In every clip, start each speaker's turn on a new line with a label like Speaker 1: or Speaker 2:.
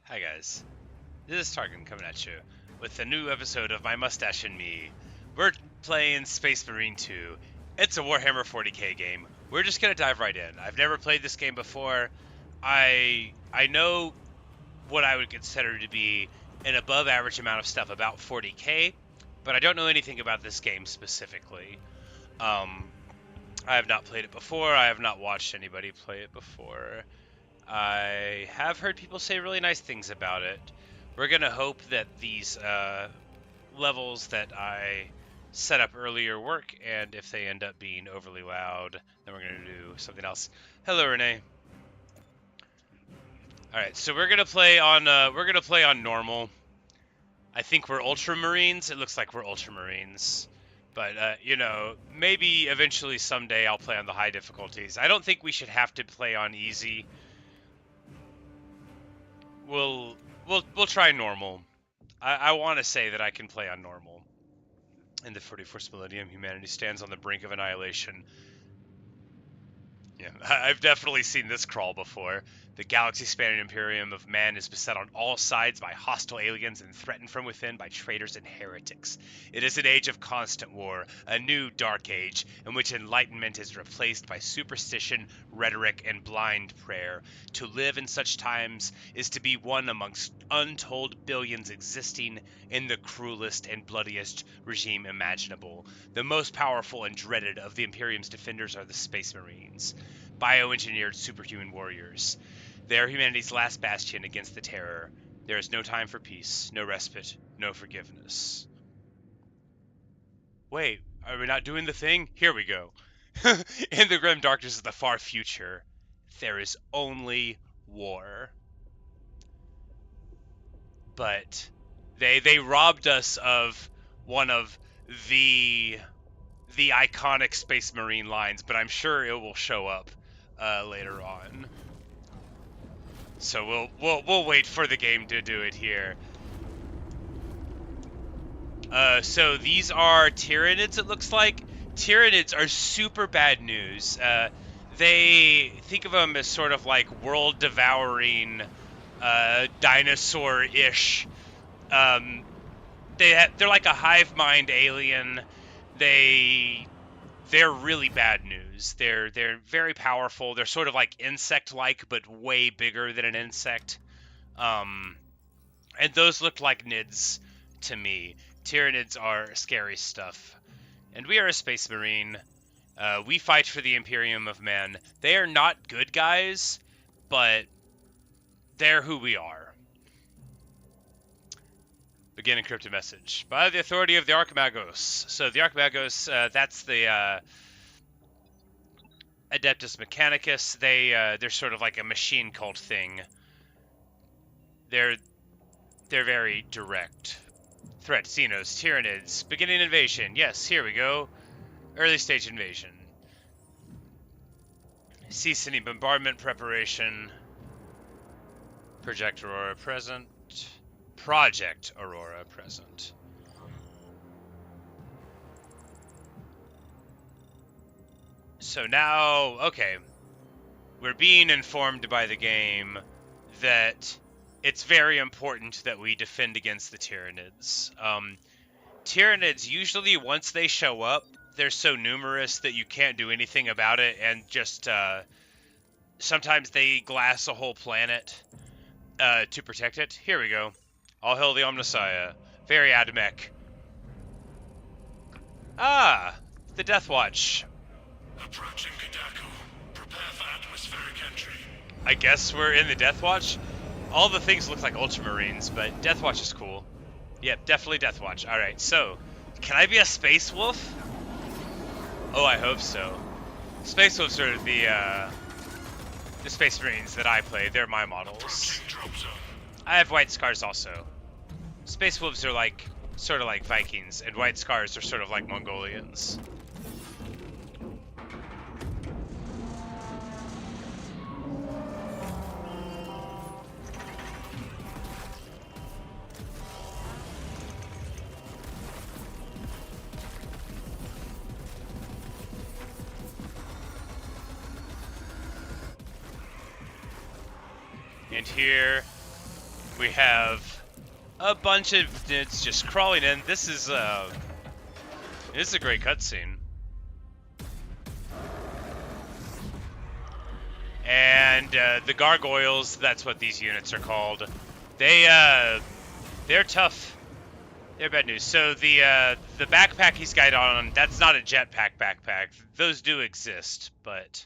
Speaker 1: Hi guys, this is Targan coming at you with a new episode of My Mustache and Me. We're playing Space Marine 2. It's a Warhammer 40k game. We're just gonna dive right in. I've never played this game before. I know what I would consider to be an above average amount of stuff about 40k, but I don't know anything about this game specifically. I have not played it before. I have not watched anybody play it before. I have heard people say really nice things about it. We're going to hope that these levels that I set up earlier work, and if they end up being overly loud, then we're going to do something else. Hello, Renee. All right, so we're going to play on normal. I think we're Ultramarines. It looks like we're Ultramarines. But, maybe eventually someday I'll play on the high difficulties. I don't think we should have to play on easy. We'll try normal. I want to say that I can play on normal. In the 41st millennium, humanity stands on the brink of annihilation. Yeah, I've definitely seen this crawl before. The galaxy-spanning imperium of man is beset on all sides by hostile aliens and threatened from within by traitors and heretics. It is an age of constant war, a new dark age, in which enlightenment is replaced by superstition, rhetoric, and blind prayer. To live in such times is to be one amongst untold billions existing in the cruelest and bloodiest regime imaginable. The most powerful and dreaded of the Imperium's defenders are the Space Marines, bioengineered superhuman warriors. They are humanity's last bastion against the terror. There is no time for peace, no respite, no forgiveness. Wait, are we not doing the thing? Here we go. In the grim darkness of the far future, there is only war. But they robbed us of one of the iconic Space Marine lines, but I'm sure it will show up later on. So we'll wait for the game to do it here. So these are Tyranids, it looks like. Tyranids are super bad news. They think of them as sort of like world-devouring, dinosaur-ish. They're like a hive mind alien. They're really bad news. They're very powerful. They're sort of like insect-like, but way bigger than an insect. And those look like Nids to me. Tyranids are scary stuff. And we are a Space Marine. We fight for the Imperium of Men. They are not good guys, but they're who we are. Begin encrypted message. By the authority of the Archimagos. So the Archimagos, that's the Adeptus Mechanicus. They're sort of like a machine cult thing. They're very direct. Threat, Xenos, Tyranids, beginning invasion. Yes, here we go. Early stage invasion. Cease any bombardment preparation. Project Aurora present. Project Aurora present. So now, okay, we're being informed by the game that it's very important that we defend against the Tyranids. Tyranids, usually once they show up, they're so numerous that you can't do anything about it, and just, sometimes they glass a whole planet to protect it. Here we go. All hail the Omnissiah. Very Admech. Ah, the Death Watch.
Speaker 2: Approaching Kadako. Prepare for atmospheric entry.
Speaker 1: I guess we're in the Death Watch. All the things look like Ultramarines, but Death Watch is cool. Yep, definitely Death Watch. Alright, so, can I be a Space Wolf? Oh, I hope so. Space Wolves are the Space Marines that I play. They're my models. I have White Scars also. Space Wolves are like, sort of like Vikings, and White Scars are sort of like Mongolians. And here We have a bunch of units just crawling in. This is a great cutscene. And the gargoyles, that's what these units are called. They're tough. They're bad news. So the backpack he's got on, that's not a jetpack backpack. Those do exist, but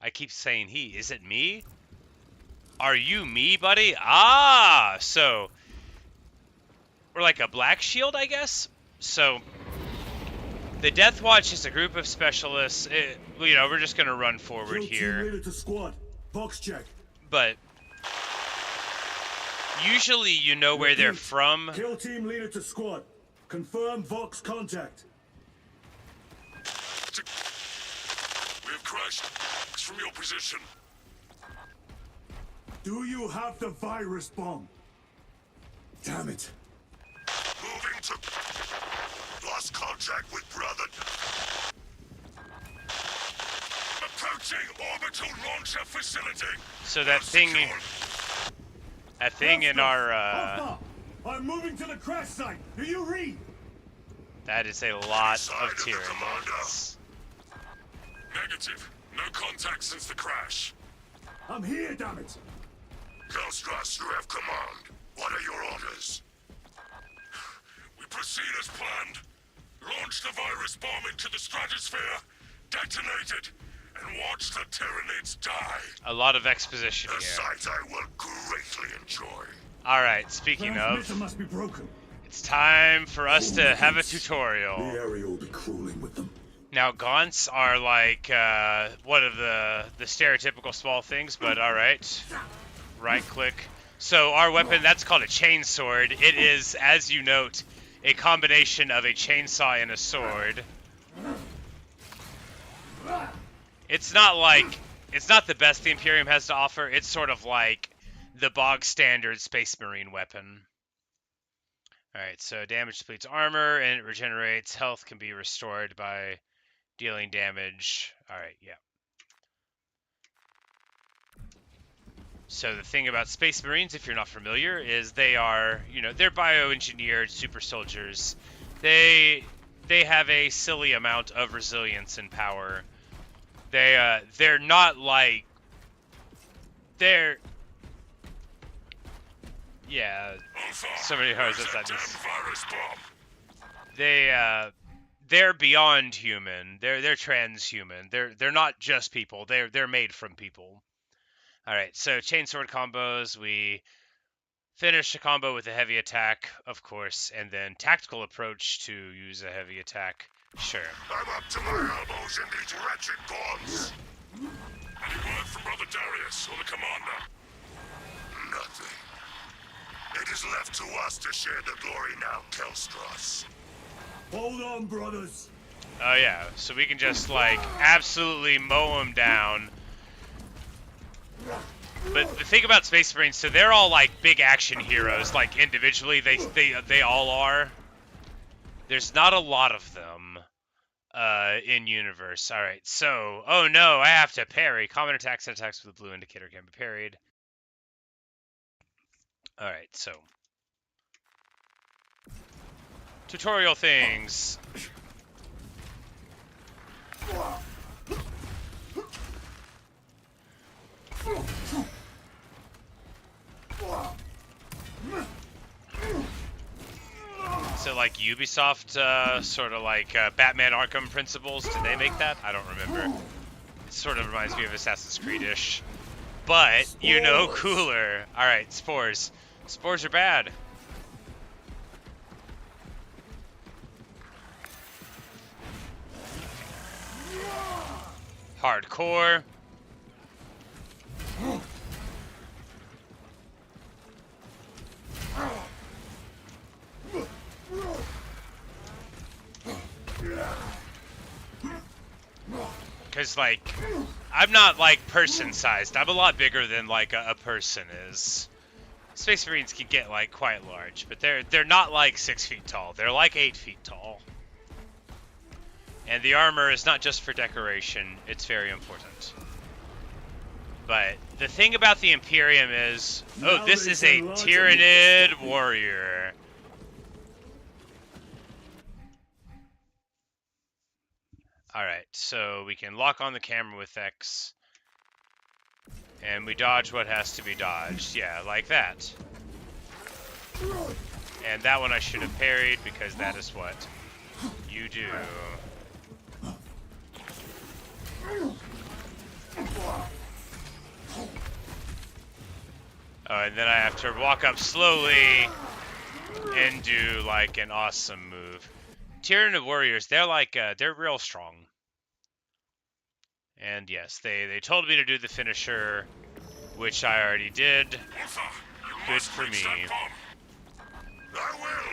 Speaker 1: I keep saying he. Is it me? Are you me, buddy? Ah, so we're like a black shield, I guess. So the Death Watch is a group of specialists. We're just gonna run forward
Speaker 3: Kill
Speaker 1: here.
Speaker 3: Team leader to squad. Box check.
Speaker 1: But usually you know where they're
Speaker 3: Repeat.
Speaker 1: from.
Speaker 3: Kill team leader to squad. Confirm Vox contact.
Speaker 2: We have crashed. It's from your position.
Speaker 3: Do you have the virus bomb? Damn it.
Speaker 2: Moving to... Lost contact with brother. Approaching orbital launcher facility.
Speaker 1: So that thing in our
Speaker 3: Alpha, I'm moving to the crash site. Do you read?
Speaker 1: that is a lot
Speaker 2: Side
Speaker 1: of
Speaker 2: of the
Speaker 1: tyranny.
Speaker 2: commander. Negative. No contact since the crash.
Speaker 3: I'm here, damn it.
Speaker 2: Kelstras, you have command. What are your orders? We proceed as planned. Launch the virus bomb into the stratosphere, detonate it, and watch the Tyranids die.
Speaker 1: A lot of exposition
Speaker 2: A
Speaker 1: here.
Speaker 2: sight I will greatly enjoy.
Speaker 1: Alright, speaking
Speaker 3: Transmitter
Speaker 1: of,
Speaker 3: must be broken.
Speaker 1: it's time for us to have a
Speaker 3: The
Speaker 1: tutorial.
Speaker 3: area will be crawling with them.
Speaker 1: Now, gaunts are like one of the stereotypical small things, but alright. Right click. So our weapon, that's called a chainsword. It is, as you note, a combination of a chainsaw and a sword. It's not the best the Imperium has to offer. It's sort of like the bog standard Space Marine weapon. Alright, so damage depletes armor and it regenerates. Health can be restored by dealing damage. Alright, yeah. So the thing about Space Marines, if you're not familiar, is they are, they're bioengineered super soldiers. They have a silly amount of resilience and power. They're not like so many hard that
Speaker 2: Virus bomb.
Speaker 1: they're beyond human. They're transhuman. They're not just people. They're made from people. All right, so chainsword combos. We finish a combo with a heavy attack, of course, and then tactical approach to use a heavy attack. Sure.
Speaker 2: I'm up to my elbows in these wretched bombs. Any word from Brother Darius or the commander? Nothing. It is left to us to share the glory now, Kelstras.
Speaker 3: Hold on, brothers.
Speaker 1: Oh yeah, so we can just like absolutely mow them down. But the thing about Space Marines, so they're all like big action heroes. Like individually, they all are. There's not a lot of them in universe. All right, so oh no, I have to parry. Common attacks and attacks with a blue indicator can be parried. All right, so tutorial things. So like Ubisoft, sort of like Batman Arkham Principles, did they make that? I don't remember. It sort of reminds me of Assassin's Creed-ish. But, cooler. Alright, spores. Spores are bad. Hardcore. Because, like, I'm not, like, person-sized. I'm a lot bigger than, like, a person is. Space Marines can get, like, quite large, but they're not, like, 6 feet tall. They're, like, 8 feet tall. And the armor is not just for decoration. It's very important. But the thing about the Imperium is, oh, this is a Tyrannid warrior. Alright, so we can lock on the camera with X. And we dodge what has to be dodged. Yeah, like that. And that one I should have parried because that is what you do. Oh, and then I have to walk up slowly and do like an awesome move. Tyrannid warriors, they're like, they're real strong. And yes, they told me to do the finisher, which I already did. Good for me.
Speaker 2: I will,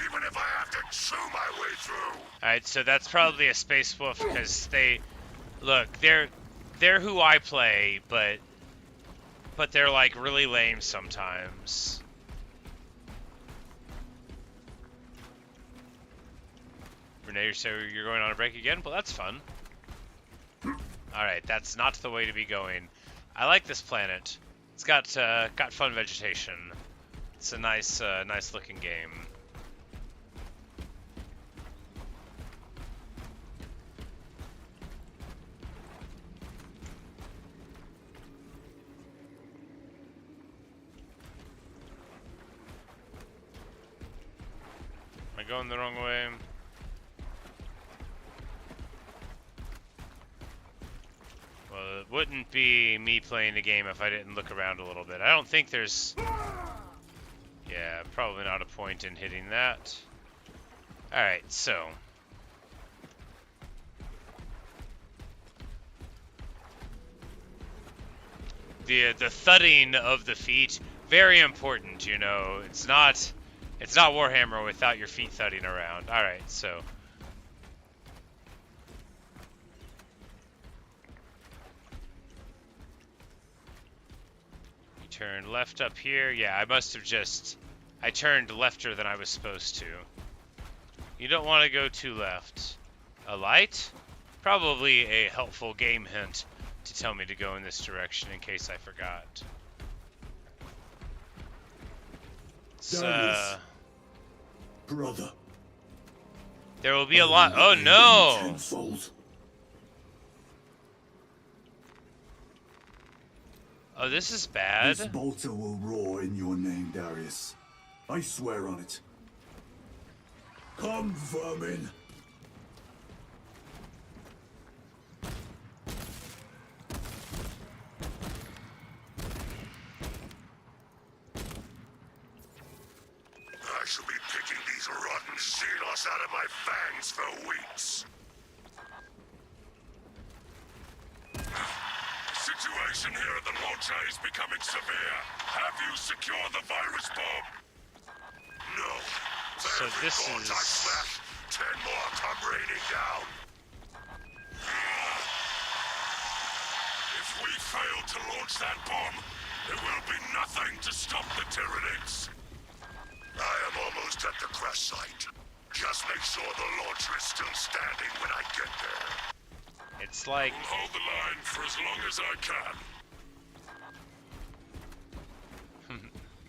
Speaker 2: even if I have to chew my way through.
Speaker 1: Alright, so that's probably a Space Wolf, because look, they're who I play, but they're like really lame sometimes. Renee, so you're going on a break again? Well, that's fun. Alright, that's not the way to be going. I like this planet. It's got fun vegetation. It's a nice looking game. Am I going the wrong way? Well, it wouldn't be me playing the game if I didn't look around a little bit. I don't think there's... Yeah, probably not a point in hitting that. Alright, so... The thudding of the feet, very important, you know. It's not Warhammer without your feet thudding around. Alright, so... Turn left up here. Yeah, I must have I turned lefter than I was supposed to. You don't want to go too left. A light? Probably a helpful game hint to tell me to go in this direction in case I forgot.
Speaker 3: Darius, brother.
Speaker 1: There will be a lot. Oh no!
Speaker 3: Tenfold.
Speaker 1: Oh, this is bad.
Speaker 3: This bolter will roar in your name, Darius. I swear on it. Come, vermin.
Speaker 2: I shall be picking these rotten Xenos out of my fangs for weeks. The situation here at the launcher is becoming severe. Have you secured the virus bomb? No.
Speaker 1: So this is...
Speaker 2: 10 more come raining down. If we fail to launch that bomb, there will be nothing to stop the Tyranids. I am almost at the crash site. Just make sure the launcher is still standing when I get there.
Speaker 1: It's like...
Speaker 2: I'll hold the line for as long as I can.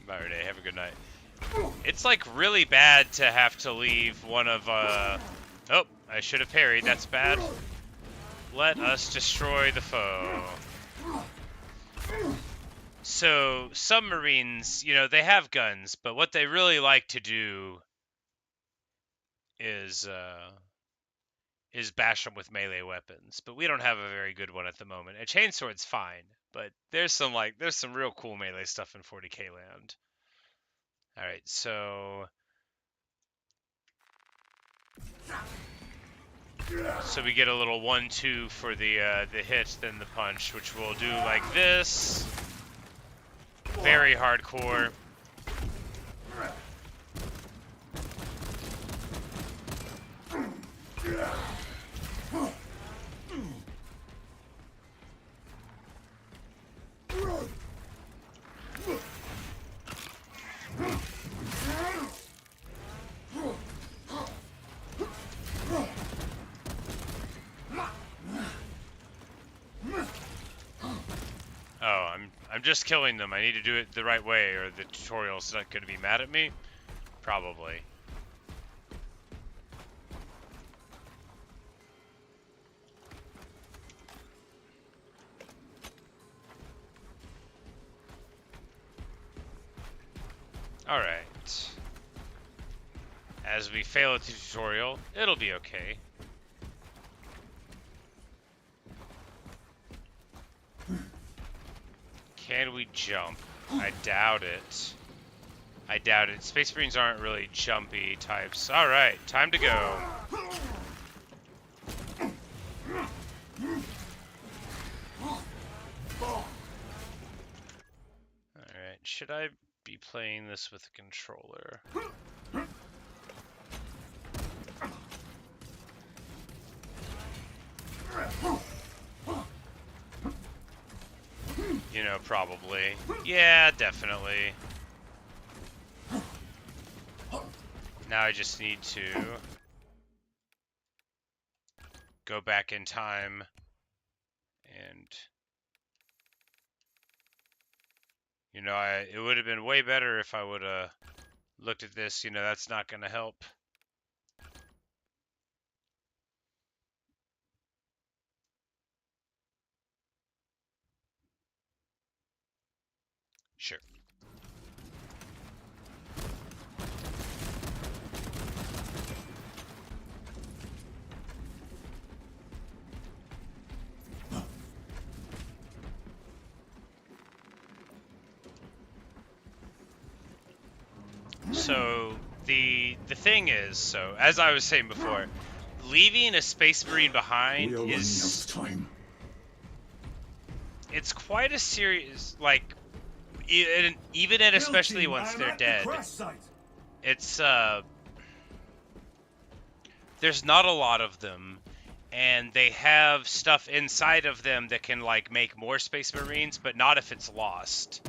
Speaker 1: Bye, Renee. Have a good night. It's like really bad to have to leave one of, Oh, I should have parried. That's bad. Let us destroy the foe. So, submarines, you know, they have guns, but what they really like to do is bash them with melee weapons. But we don't have a very good one at the moment. A chainsword's fine, but there's some real cool melee stuff in 40k land. Alright, so we get a little 1-2 for the hit, then the punch, which we'll do like this. Very hardcore. just killing them. I need to do it the right way, or the tutorial's not going to be mad at me. Probably. Alright. As we fail at the tutorial, it'll be okay. Can we jump? I doubt it. I doubt it. Space Marines aren't really jumpy types. Alright, time to go. Alright, should I be playing this with a controller? You know, probably. Yeah, definitely. Now I just need to go back in time and, you know, it would have been way better if I would have looked at this. You know, that's not going to help. Sure. So the thing is, so as I was saying before, leaving a Space Marine behind
Speaker 3: We are running out
Speaker 1: is
Speaker 3: of time.
Speaker 1: it's quite a serious, like, even and especially once they're dead. It's there's not a lot of them, and they have stuff inside of them that can like make more Space Marines, but not if it's lost.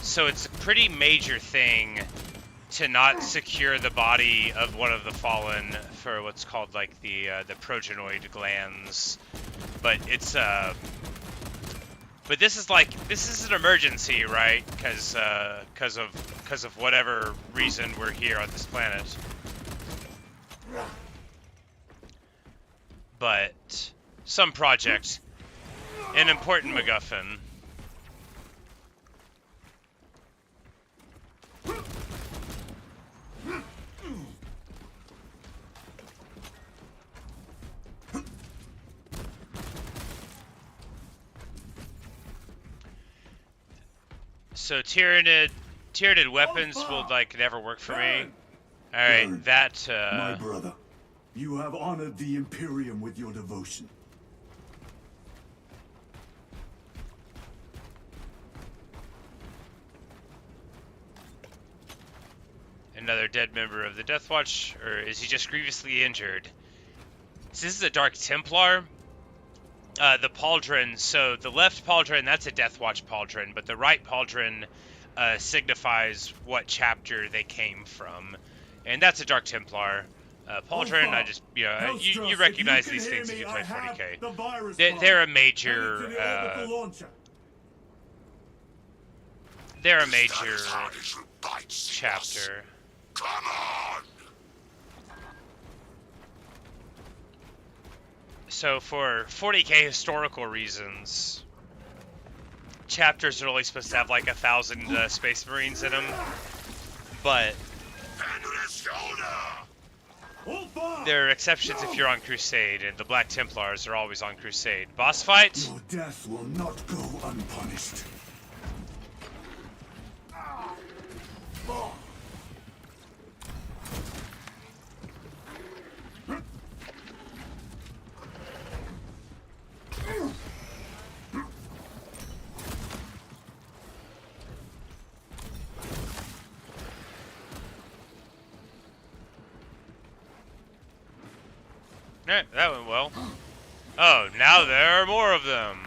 Speaker 1: So it's a pretty major thing to not secure the body of one of the fallen for what's called like the progenoid glands. But it's but this is an emergency, right? Because of whatever reason we're here on this planet. But some project, an important MacGuffin. So Tyranid weapons will like never work for me. All right, that.
Speaker 3: My brother, you have honored the Imperium with your devotion.
Speaker 1: Another dead member of the Death Watch, or is he just grievously injured? So this is a Dark Templar. The pauldron, so the left pauldron, that's a Death Watch pauldron, but the right pauldron signifies what chapter they came from. And that's a Dark Templar. Pauldron, I just, you know, you recognize these things if you play 40k. They're a major, they're a major chapter.
Speaker 2: Come on!
Speaker 1: So for 40k historical reasons, chapters are only supposed to have like 1,000 Space Marines in them, but there are exceptions if you're on Crusade, and the Black Templars are always on Crusade. Boss fight?
Speaker 3: Your death will not go unpunished.
Speaker 1: Alright, that went well. Oh, now there are more of them.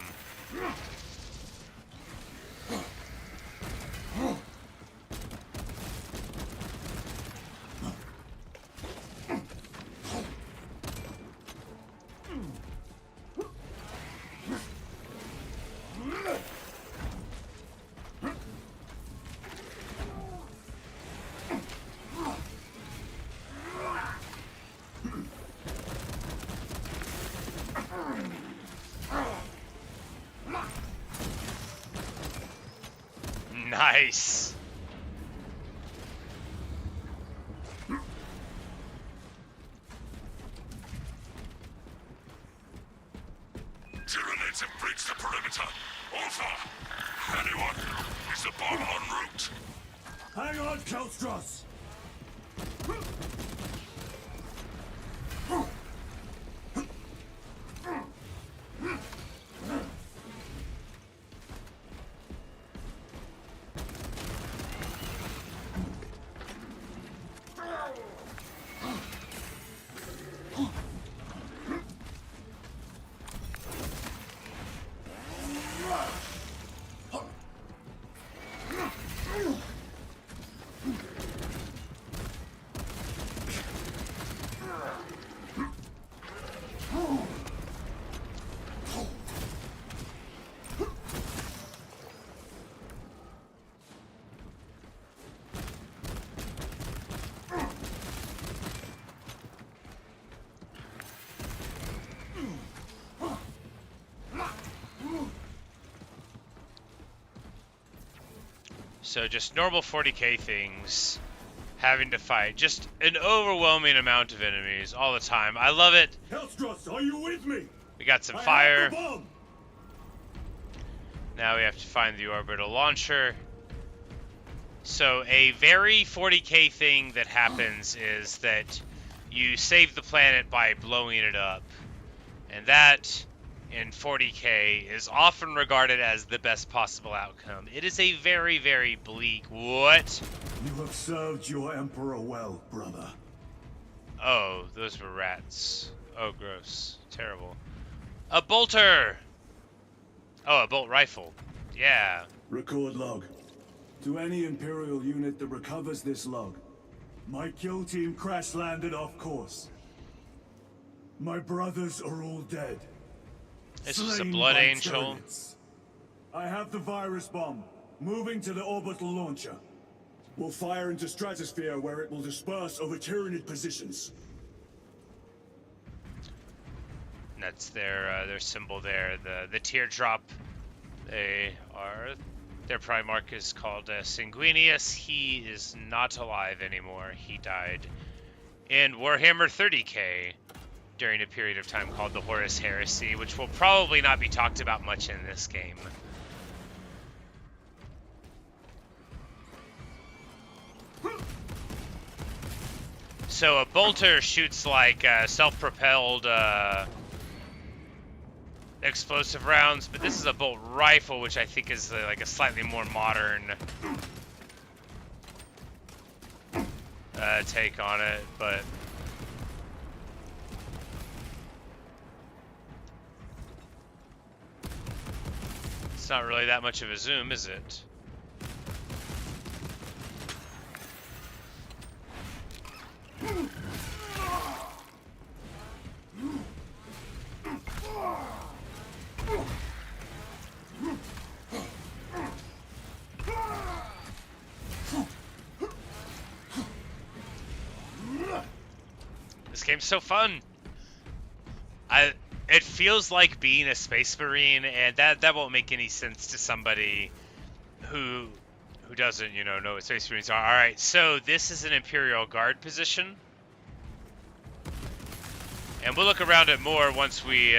Speaker 1: Nice.
Speaker 2: Tyranids have breached the perimeter. Alpha! Anyone? Is the bomb en route?
Speaker 3: Hang on, Kelstros!
Speaker 1: So just normal 40k things, having to fight just an overwhelming amount of enemies all the time. I love it.
Speaker 3: Kelstros, are you with me?
Speaker 1: We got some
Speaker 3: I
Speaker 1: fire.
Speaker 3: have the bomb.
Speaker 1: Now we have to find the orbital launcher. So a very 40k thing that happens is that you save the planet by blowing it up. And that, in 40k, is often regarded as the best possible outcome. It is a very, very bleak... What?
Speaker 3: You have served your emperor well, brother.
Speaker 1: Oh, those were rats. Oh, gross. Terrible. A bolter! Oh, a bolt rifle. Yeah.
Speaker 3: Record log. To any Imperial unit that recovers this log, my kill team crash-landed off course. My brothers are all dead.
Speaker 1: This is a
Speaker 3: Slain
Speaker 1: blood
Speaker 3: by
Speaker 1: angel.
Speaker 3: Tyranids. I have the virus bomb, moving to the orbital launcher. We'll fire into stratosphere where it will disperse over Tyranid positions.
Speaker 1: That's their symbol there. The teardrop. Their Primarch is called Sanguinius. He is not alive anymore. He died in Warhammer 30k during a period of time called the Horus Heresy, which will probably not be talked about much in this game. So a bolter shoots like self-propelled explosive rounds, but this is a bolt rifle, which I think is like a slightly more modern take on it, but it's not really that much of a zoom, is it? This game's so fun. It feels like being a Space Marine, and that won't make any sense to somebody who doesn't, know what Space Marines are. All right, so this is an Imperial Guard position, and we'll look around it more once we've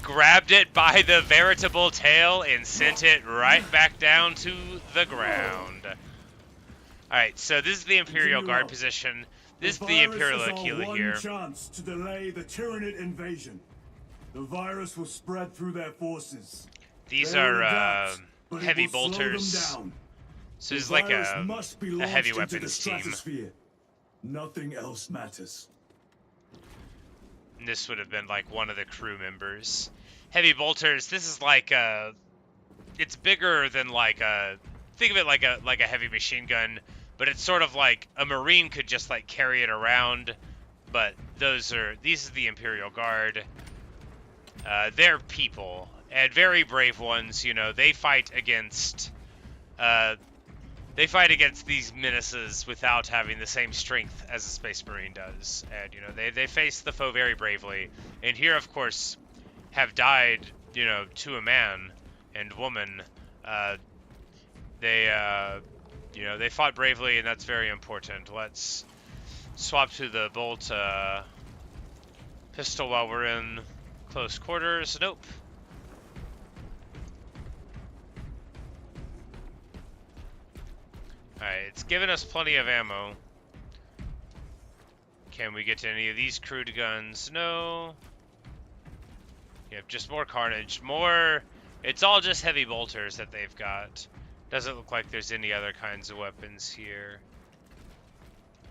Speaker 1: grabbed it by the veritable tail and sent it right back down to the ground. All right, so this is the Imperial Guard position. This is the Imperial Aquila here.
Speaker 3: One chance to delay the Tyranid invasion. The virus will spread through their forces.
Speaker 1: These
Speaker 3: They will
Speaker 1: are
Speaker 3: adapt, but it
Speaker 1: heavy
Speaker 3: will slow them
Speaker 1: bolters.
Speaker 3: down.
Speaker 1: So
Speaker 3: The
Speaker 1: it's like
Speaker 3: virus
Speaker 1: a
Speaker 3: must be
Speaker 1: heavy
Speaker 3: launched into the
Speaker 1: weapons team.
Speaker 3: stratosphere. Nothing else matters.
Speaker 1: And this would have been like one of the crew members. Heavy bolters. This is like it's bigger than like think of it like a heavy machine gun, but it's sort of like a Marine could just like carry it around. But these are the Imperial Guard. They're people and very brave ones. They fight against these menaces without having the same strength as a Space Marine does, and they face the foe very bravely. And here, of course, have died, to a man and woman, They, you know, they fought bravely, and that's very important. Let's swap to the bolt pistol while we're in close quarters. Nope. Alright, it's given us plenty of ammo. Can we get to any of these crude guns? No. Yep, just more carnage. More... It's all just heavy bolters that they've got. Doesn't look like there's any other kinds of weapons here.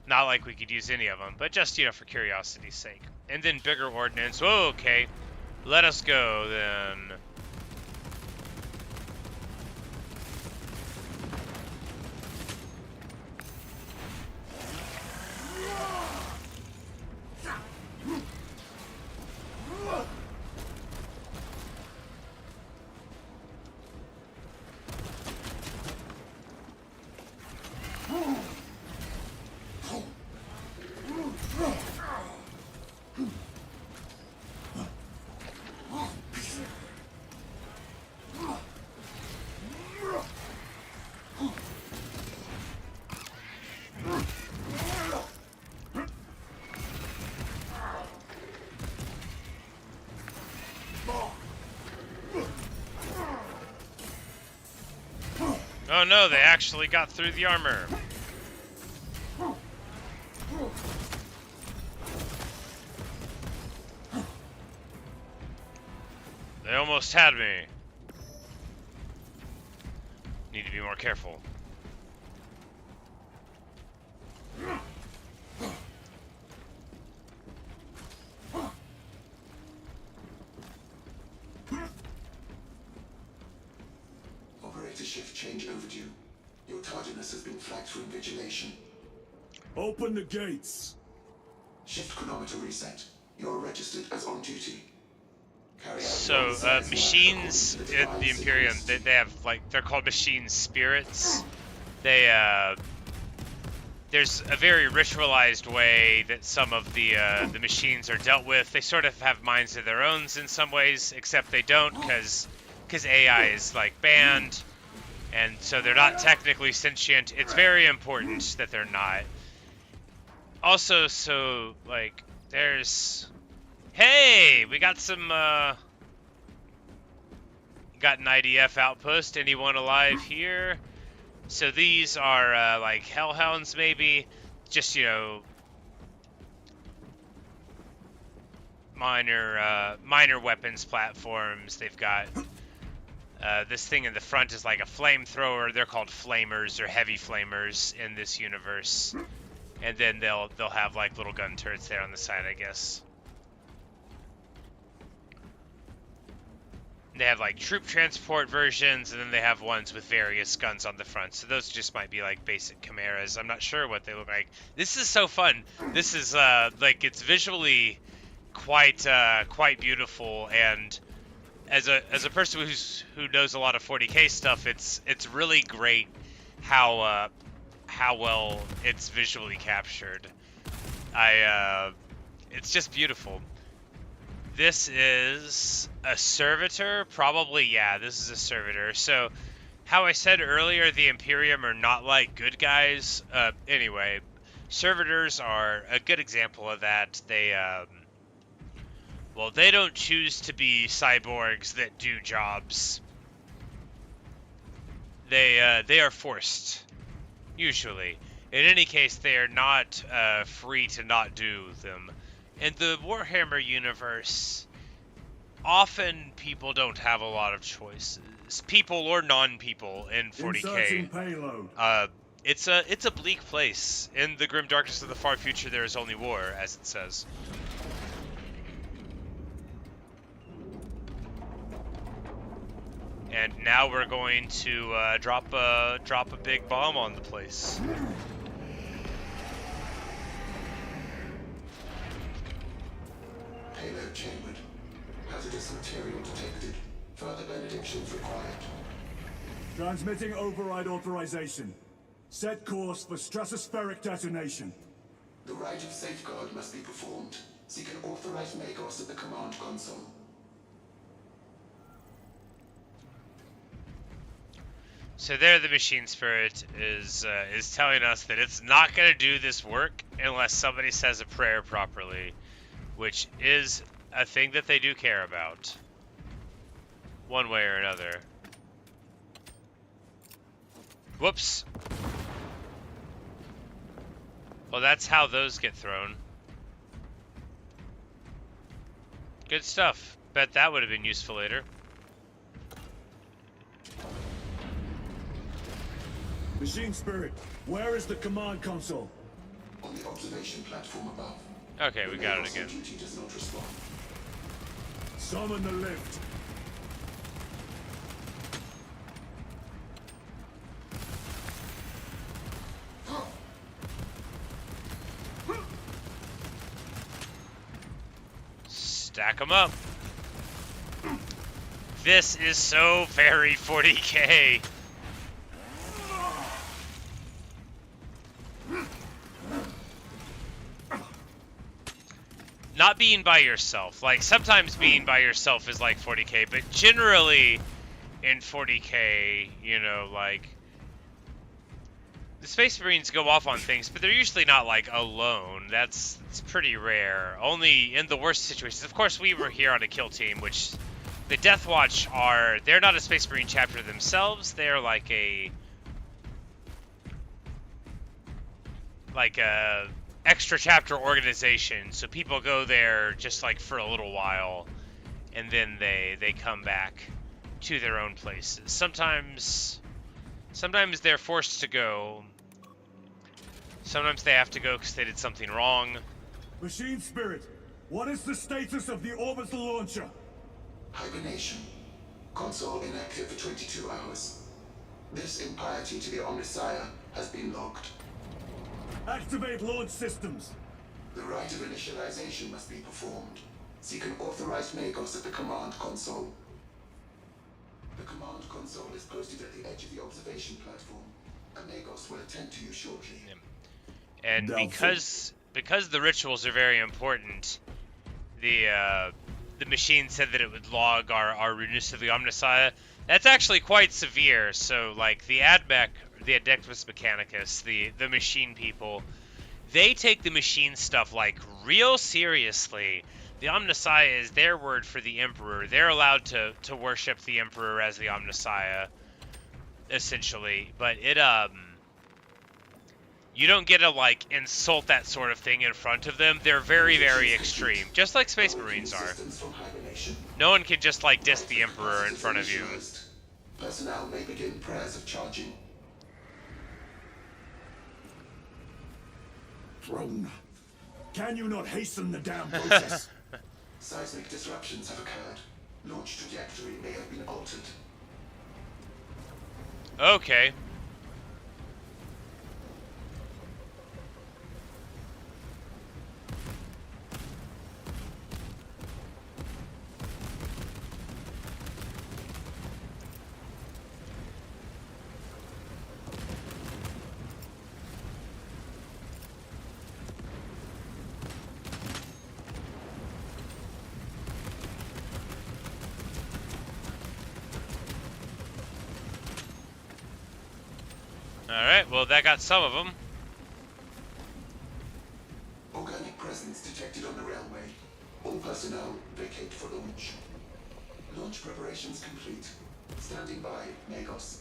Speaker 1: Not like we could use any of them, but just, you know, for curiosity's sake. And then bigger ordnance. Whoa, okay. Let us go, then. Oh no, they actually got through the armor. They almost had me. Need to be more careful.
Speaker 2: Operator shift change overdue. Your tardiness has been flagged for invigilation.
Speaker 3: Open the gates.
Speaker 2: Shift chronometer reset. You're registered as on duty. Carry out
Speaker 1: So, machines in the Imperium, they have, like, they're called machine spirits. They, there's a very ritualized way that some of the machines are dealt with. They sort of have minds of their own in some ways, except they don't, because AI is, like, banned, and so they're not technically sentient. It's very important that they're not. Also, so, like, there's... Hey! We got some, got an IDF outpost. Anyone alive here? So these are, like, hellhounds, maybe? Just, you know... minor weapons platforms. They've got... this thing in the front is like a flamethrower. They're called flamers, or heavy flamers in this universe. And then they'll have, like, little gun turrets there on the side, I guess. They have, like, troop transport versions, and then they have ones with various guns on the front. So those just might be, like, basic chimeras. I'm not sure what they look like. This is so fun. This is, like, it's visually quite beautiful, and as a person who knows a lot of 40K stuff, it's really great how well it's visually captured. It's just beautiful. This is a servitor? Probably, yeah, this is a servitor. So, how I said earlier, the Imperium are not like good guys. Anyway, servitors are a good example of that. They, well, they don't choose to be cyborgs that do jobs. They are forced, usually. In any case, they are not free to not do them. In the Warhammer universe, often people don't have a lot of choices. People or non-people in 40K.
Speaker 3: Payload.
Speaker 1: It's a bleak place. In the grim darkness of the far future, there is only war, as it says. And now we're going to drop a big bomb on the place.
Speaker 2: Payload chambered. Hazardous material detected. Further benedictions required.
Speaker 3: Transmitting override authorization. Set course for stratospheric detonation.
Speaker 2: The rite of safeguard must be performed. Seek an authorized Magos at the command console.
Speaker 1: So there, the machine spirit is telling us that it's not going to do this work unless somebody says a prayer properly, which is a thing that they do care about, one way or another. Whoops. Well, that's how those get thrown. Good stuff. Bet that would have been useful later.
Speaker 3: Machine Spirit, where is the command console?
Speaker 2: On the observation platform above.
Speaker 1: Okay, we got it again.
Speaker 2: Duty does not respond.
Speaker 3: Summon the lift.
Speaker 1: Stack them up. This is so very 40k. Not being by yourself. Like, sometimes being by yourself is like 40k, but generally in 40k, you know, like, the Space Marines go off on things, but they're usually not, like, alone. It's pretty rare. Only in the worst situations. Of course, we were here on a kill team, which the Death Watch they're not a Space Marine chapter themselves. They're like a extra chapter organization. So people go there just, like, for a little while, and then they come back to their own places. Sometimes they're forced to go. Sometimes they have to go because they did something wrong.
Speaker 3: Machine Spirit, what is the status of the orbital launcher?
Speaker 2: Hibernation. Console inactive for 22 hours. This impiety to the Omnissiah has been logged.
Speaker 3: Activate launch systems.
Speaker 2: The rite of initialization must be performed. Seek an authorized Magos at the command console. The command console is posted at the edge of the observation platform. A Magos will attend to you shortly.
Speaker 1: And because the rituals are very important, the machine said that it would log our rudeness to the Omnissiah. That's actually quite severe. So, like, the Admech, the Adeptus Mechanicus, the machine people, they take the machine stuff, like, real seriously. The Omnissiah is their word for the Emperor. They're allowed to worship the Emperor as the Omnissiah, essentially. But you don't get to, like, insult that sort of thing in front of them. They're very, very extreme, just like Space Marines are. No one can just, like, diss the Emperor in front of you.
Speaker 2: Personnel may begin prayers of charging.
Speaker 3: Drone, can you not hasten the damn process?
Speaker 2: Seismic disruptions have occurred. Launch trajectory may have been altered.
Speaker 1: Okay. Alright, well, that got some of them.
Speaker 2: Organic presence detected on the railway. All personnel vacate for launch. Launch preparations complete. Standing by, Magos.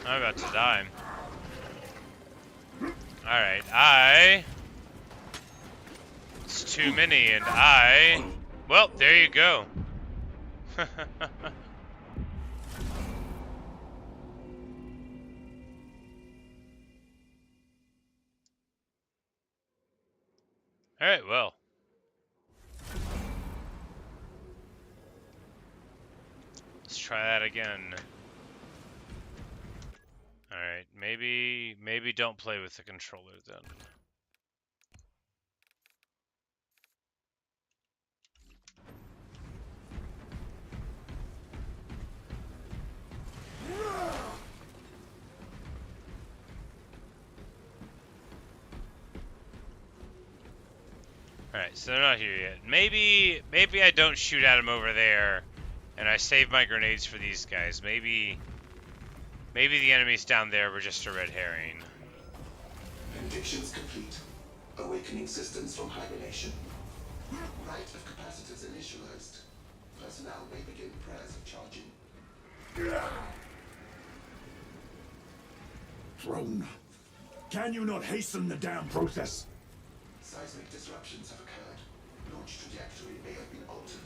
Speaker 1: I'm about to die. Alright, it's too many, and well, there you go. Alright, well. Let's try that again. Alright, maybe don't play with the controller then. Alright, so they're not here yet. Maybe I don't shoot at them over there, and I save my grenades for these guys. Maybe the enemies down there were just a red herring.
Speaker 4: Predictions complete. Awakening systems from hibernation. Right of capacitors initialized. Personnel may begin prayers of charging.
Speaker 3: Drone, can you not hasten the damn process?
Speaker 4: Seismic disruptions have occurred. Launch trajectory may have been altered.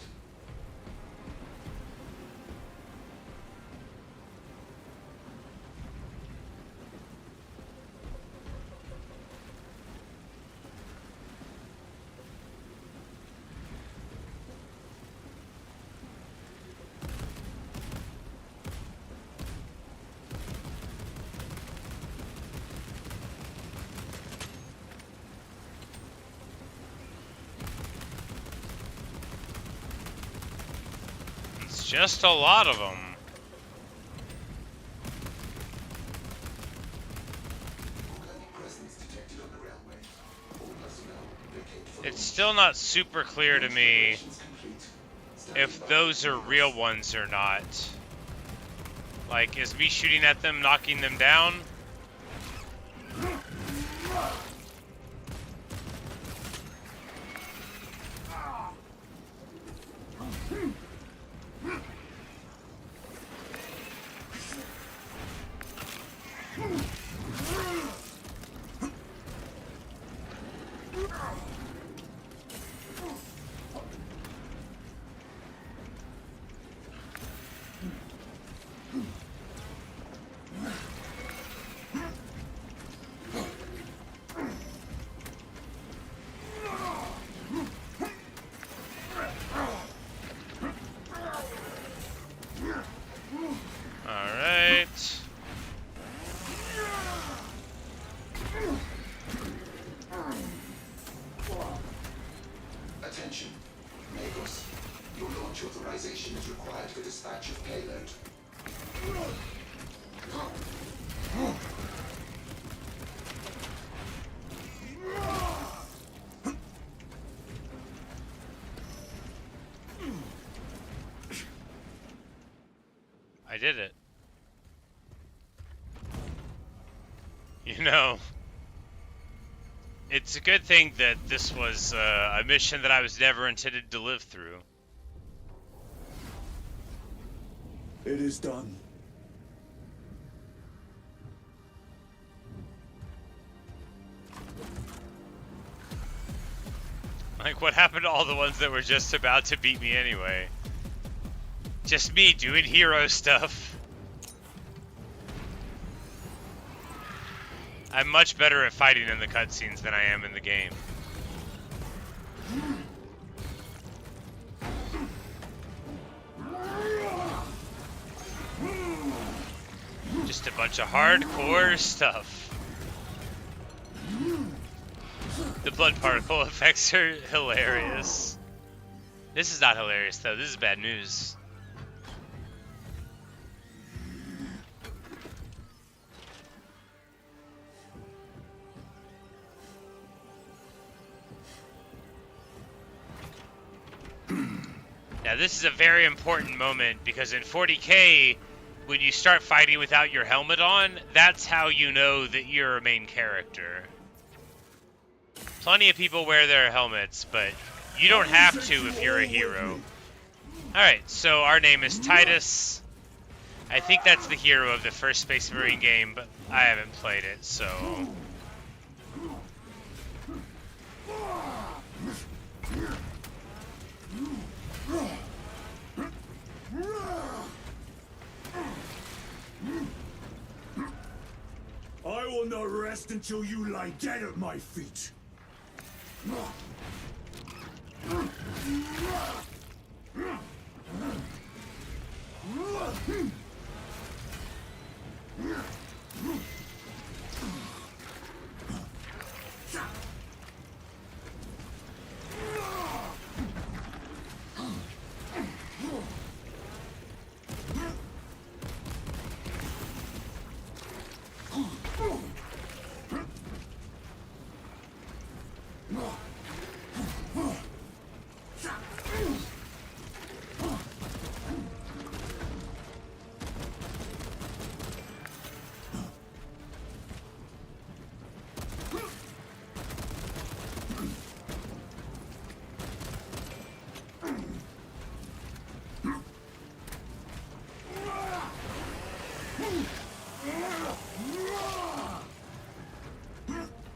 Speaker 1: It's just a lot of them. It's still not super clear to me if those are real ones or not. Like, is me shooting at them knocking them down? Alright.
Speaker 4: Attention. Magos. Your launch authorization is required for dispatch of payload.
Speaker 1: I did it. You know, it's a good thing that this was a mission that I was never intended to live through.
Speaker 3: It is done.
Speaker 1: Like, what happened to all the ones that were just about to beat me anyway? Just me doing hero stuff. I'm much better at fighting in the cutscenes than I am in the game. Just a bunch of hardcore stuff. The blood particle effects are hilarious. This is not hilarious though, this is bad news. Now this is a very important moment because in 40K, when you start fighting without your helmet on, that's how you know that you're a main character. Plenty of people wear their helmets, but you don't have to if you're a hero. Alright, so our name is Titus. I think that's the hero of the first Space Marine game, but I haven't played it, so...
Speaker 3: I will not rest until you lie dead at my feet.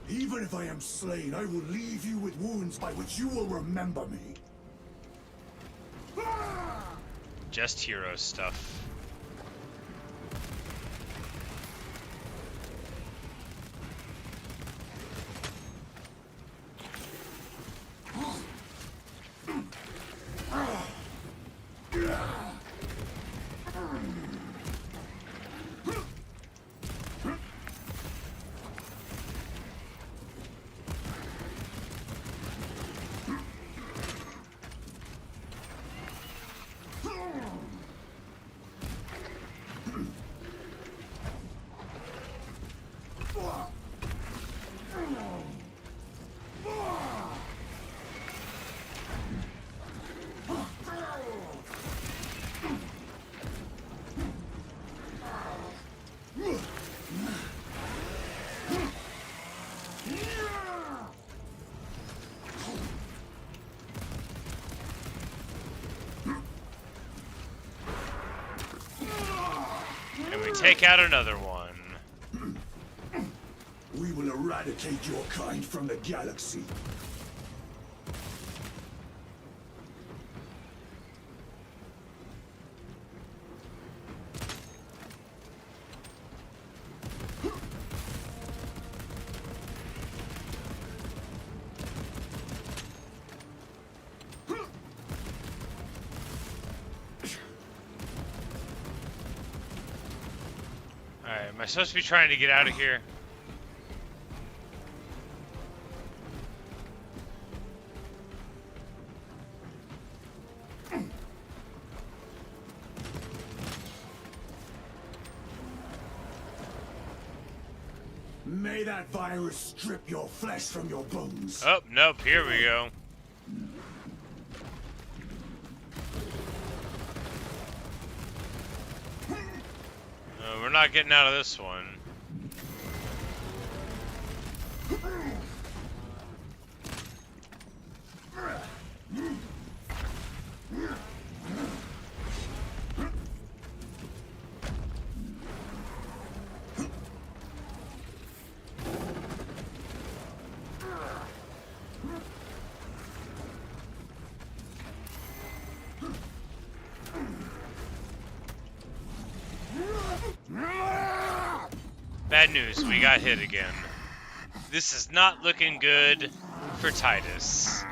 Speaker 3: Even if I am slain, I will leave you with wounds by which you will remember me.
Speaker 1: Just hero stuff. And we take out another one.
Speaker 3: We will eradicate your kind from the galaxy.
Speaker 1: Alright, am I supposed to be trying to get out of here?
Speaker 3: May that virus strip your flesh from your bones.
Speaker 1: Oh, nope, here we go. We're not getting out of this one. Bad news, we got hit again. This is not looking good for Titus.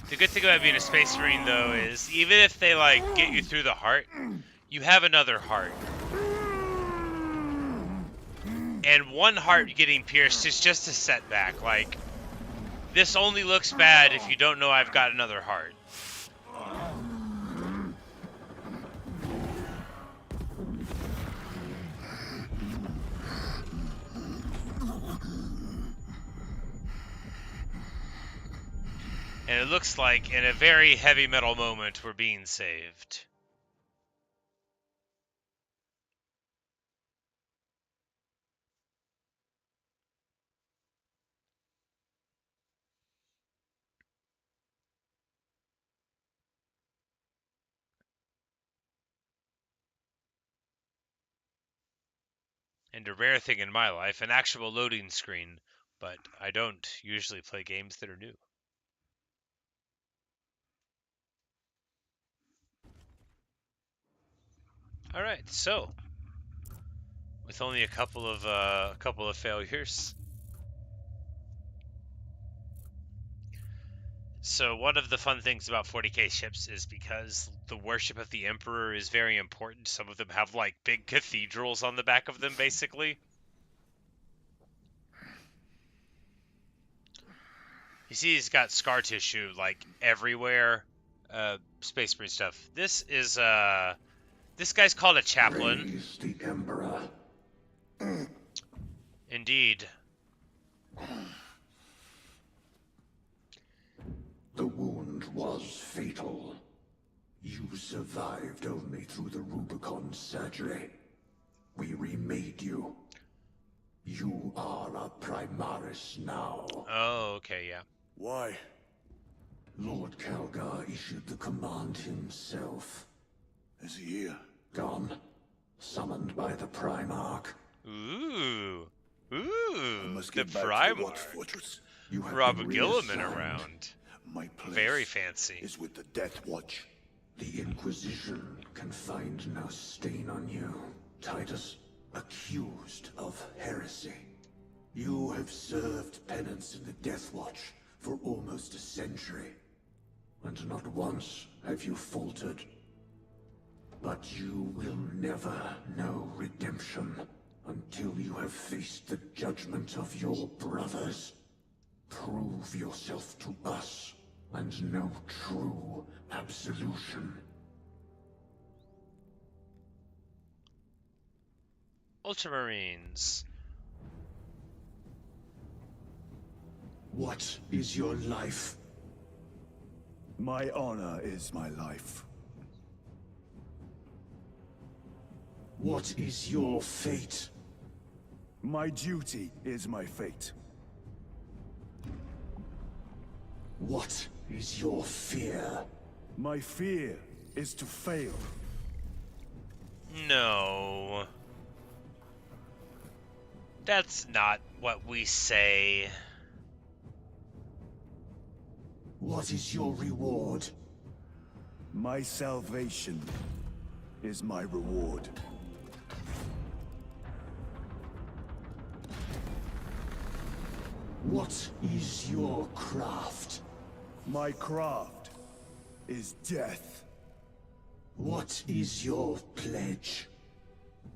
Speaker 1: The good thing about being a Space Marine, though, is even if they, like, get you through the heart, you have another heart. And one heart getting pierced is just a setback. Like, this only looks bad if you don't know I've got another heart. And it looks like, in a very heavy metal moment, we're being saved. And a rare thing in my life, an actual loading screen. But I don't usually play games that are new. Alright, so with only a couple of failures, So one of the fun things about 40k ships is because the worship of the Emperor is very important. Some of them have like big cathedrals on the back of them, basically. You see, he's got scar tissue like everywhere. Space Marine stuff. This guy's called a chaplain.
Speaker 4: Praise the Emperor.
Speaker 1: Indeed.
Speaker 4: The wound was fatal. You survived only through the Rubicon surgery. We remade you. You are a Primaris now.
Speaker 1: Oh, okay, yeah.
Speaker 3: Why?
Speaker 4: Lord Calgar issued the command himself.
Speaker 3: Is he here?
Speaker 4: Gone. Summoned by the Primarch.
Speaker 1: Ooh.
Speaker 3: I
Speaker 1: Ooh.
Speaker 3: must
Speaker 1: The
Speaker 3: get back to the
Speaker 1: Primarch.
Speaker 3: Watch Fortress.
Speaker 4: You have
Speaker 1: Rob
Speaker 4: been
Speaker 1: Gilliman
Speaker 4: reassigned.
Speaker 1: around.
Speaker 3: My place
Speaker 1: Very fancy.
Speaker 3: is with the Death Watch.
Speaker 4: The Inquisition can find no stain on you, Titus, accused of heresy. You have served penance in the Death Watch for almost a century, and not once have you faltered. But you will never know redemption until you have faced the judgment of your brothers. Prove yourself to us, and know true absolution.
Speaker 1: Ultramarines.
Speaker 4: What is your life?
Speaker 3: My honor is my life.
Speaker 4: What is your fate?
Speaker 3: My duty is my fate.
Speaker 4: What is your fear?
Speaker 3: My fear is to fail.
Speaker 1: No. That's not what we say.
Speaker 4: What is your reward?
Speaker 3: My salvation is my reward.
Speaker 4: What is your craft?
Speaker 3: My craft is death.
Speaker 4: What is your pledge?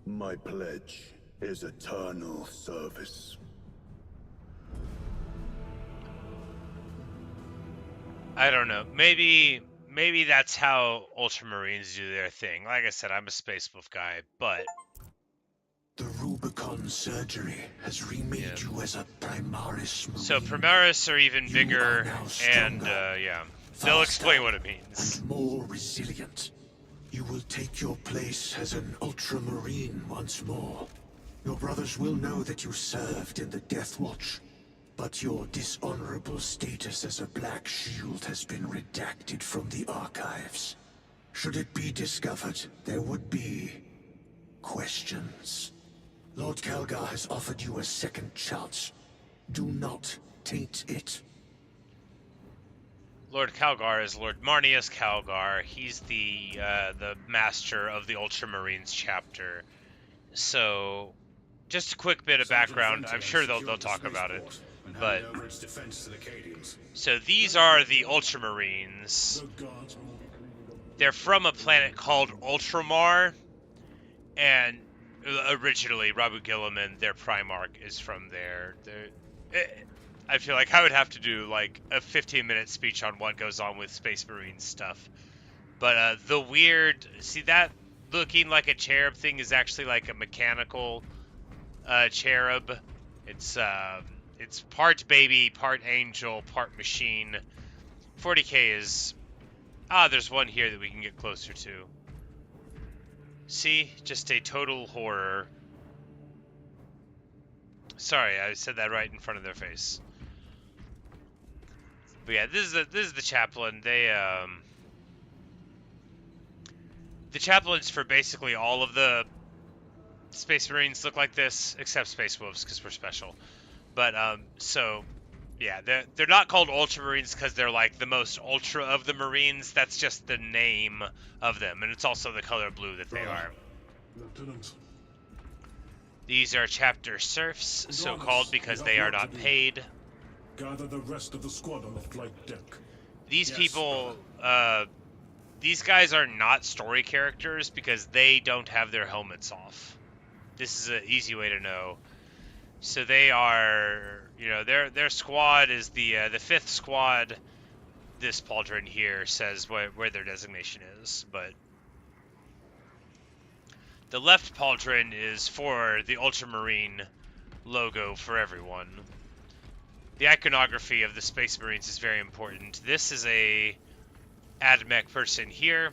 Speaker 3: My pledge is eternal service.
Speaker 1: I don't know. Maybe that's how Ultramarines do their thing. Like I said, I'm a Space Wolf guy, but
Speaker 4: The Rubicon surgery has remade you as a Primaris Marine.
Speaker 1: so Primaris are even
Speaker 4: You
Speaker 1: bigger,
Speaker 4: are now
Speaker 1: and
Speaker 4: stronger,
Speaker 1: yeah, they'll explain
Speaker 4: faster,
Speaker 1: what it means.
Speaker 4: and more resilient. You will take your place as an Ultramarine once more. Your brothers will know that you served in the Death Watch, but your dishonorable status as a Black Shield has been redacted from the archives. Should it be discovered, there would be questions. Lord Calgar has offered you a second chance. Do not taint it.
Speaker 1: Lord Calgar is Lord Marnius Calgar. He's the master of the Ultramarines chapter. So, just a quick bit of background. I'm sure they'll talk about it. But so these are the Ultramarines. They're from a planet called Ultramar, and originally Rabu Gilliman, their Primarch, is from there. I feel like I would have to do like a 15-minute speech on what goes on with Space Marine stuff. But the weird, see that looking like a cherub thing is actually like a mechanical cherub. It's part baby, part angel, part machine. 40k is... there's one here that we can get closer to. See? Just a total horror. Sorry, I said that right in front of their face. But yeah, this is the chaplain. The chaplains for basically all of the Space Marines look like this, except Space Wolves, because we're special. But, so, yeah, they're not called Ultramarines because they're, like, the most ultra of the Marines. That's just the name of them, and it's also the color blue that they are.
Speaker 2: Lieutenant.
Speaker 1: These are chapter serfs, so called because they are not paid.
Speaker 2: Gather the rest of the squad on the flight deck.
Speaker 1: These
Speaker 3: Yes,
Speaker 1: people,
Speaker 3: brother.
Speaker 1: these guys are not story characters because they don't have their helmets off. This is an easy way to know. So they are, you know, their squad is the 5th squad. This pauldron here says where their designation is, but the left pauldron is for the Ultramarine logo for everyone. The iconography of the Space Marines is very important. This is a AdMech person here,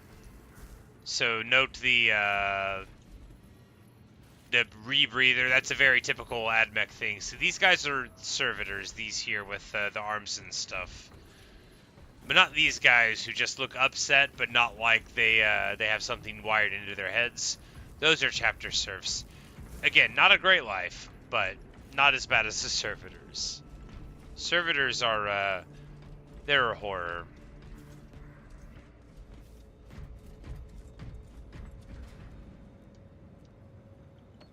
Speaker 1: so note the rebreather. That's a very typical AdMech thing. So these guys are servitors, these here with the arms and stuff. But not these guys who just look upset, but not like they have something wired into their heads. Those are chapter serfs. Again, not a great life, but not as bad as the servitors. Servitors are they're a horror.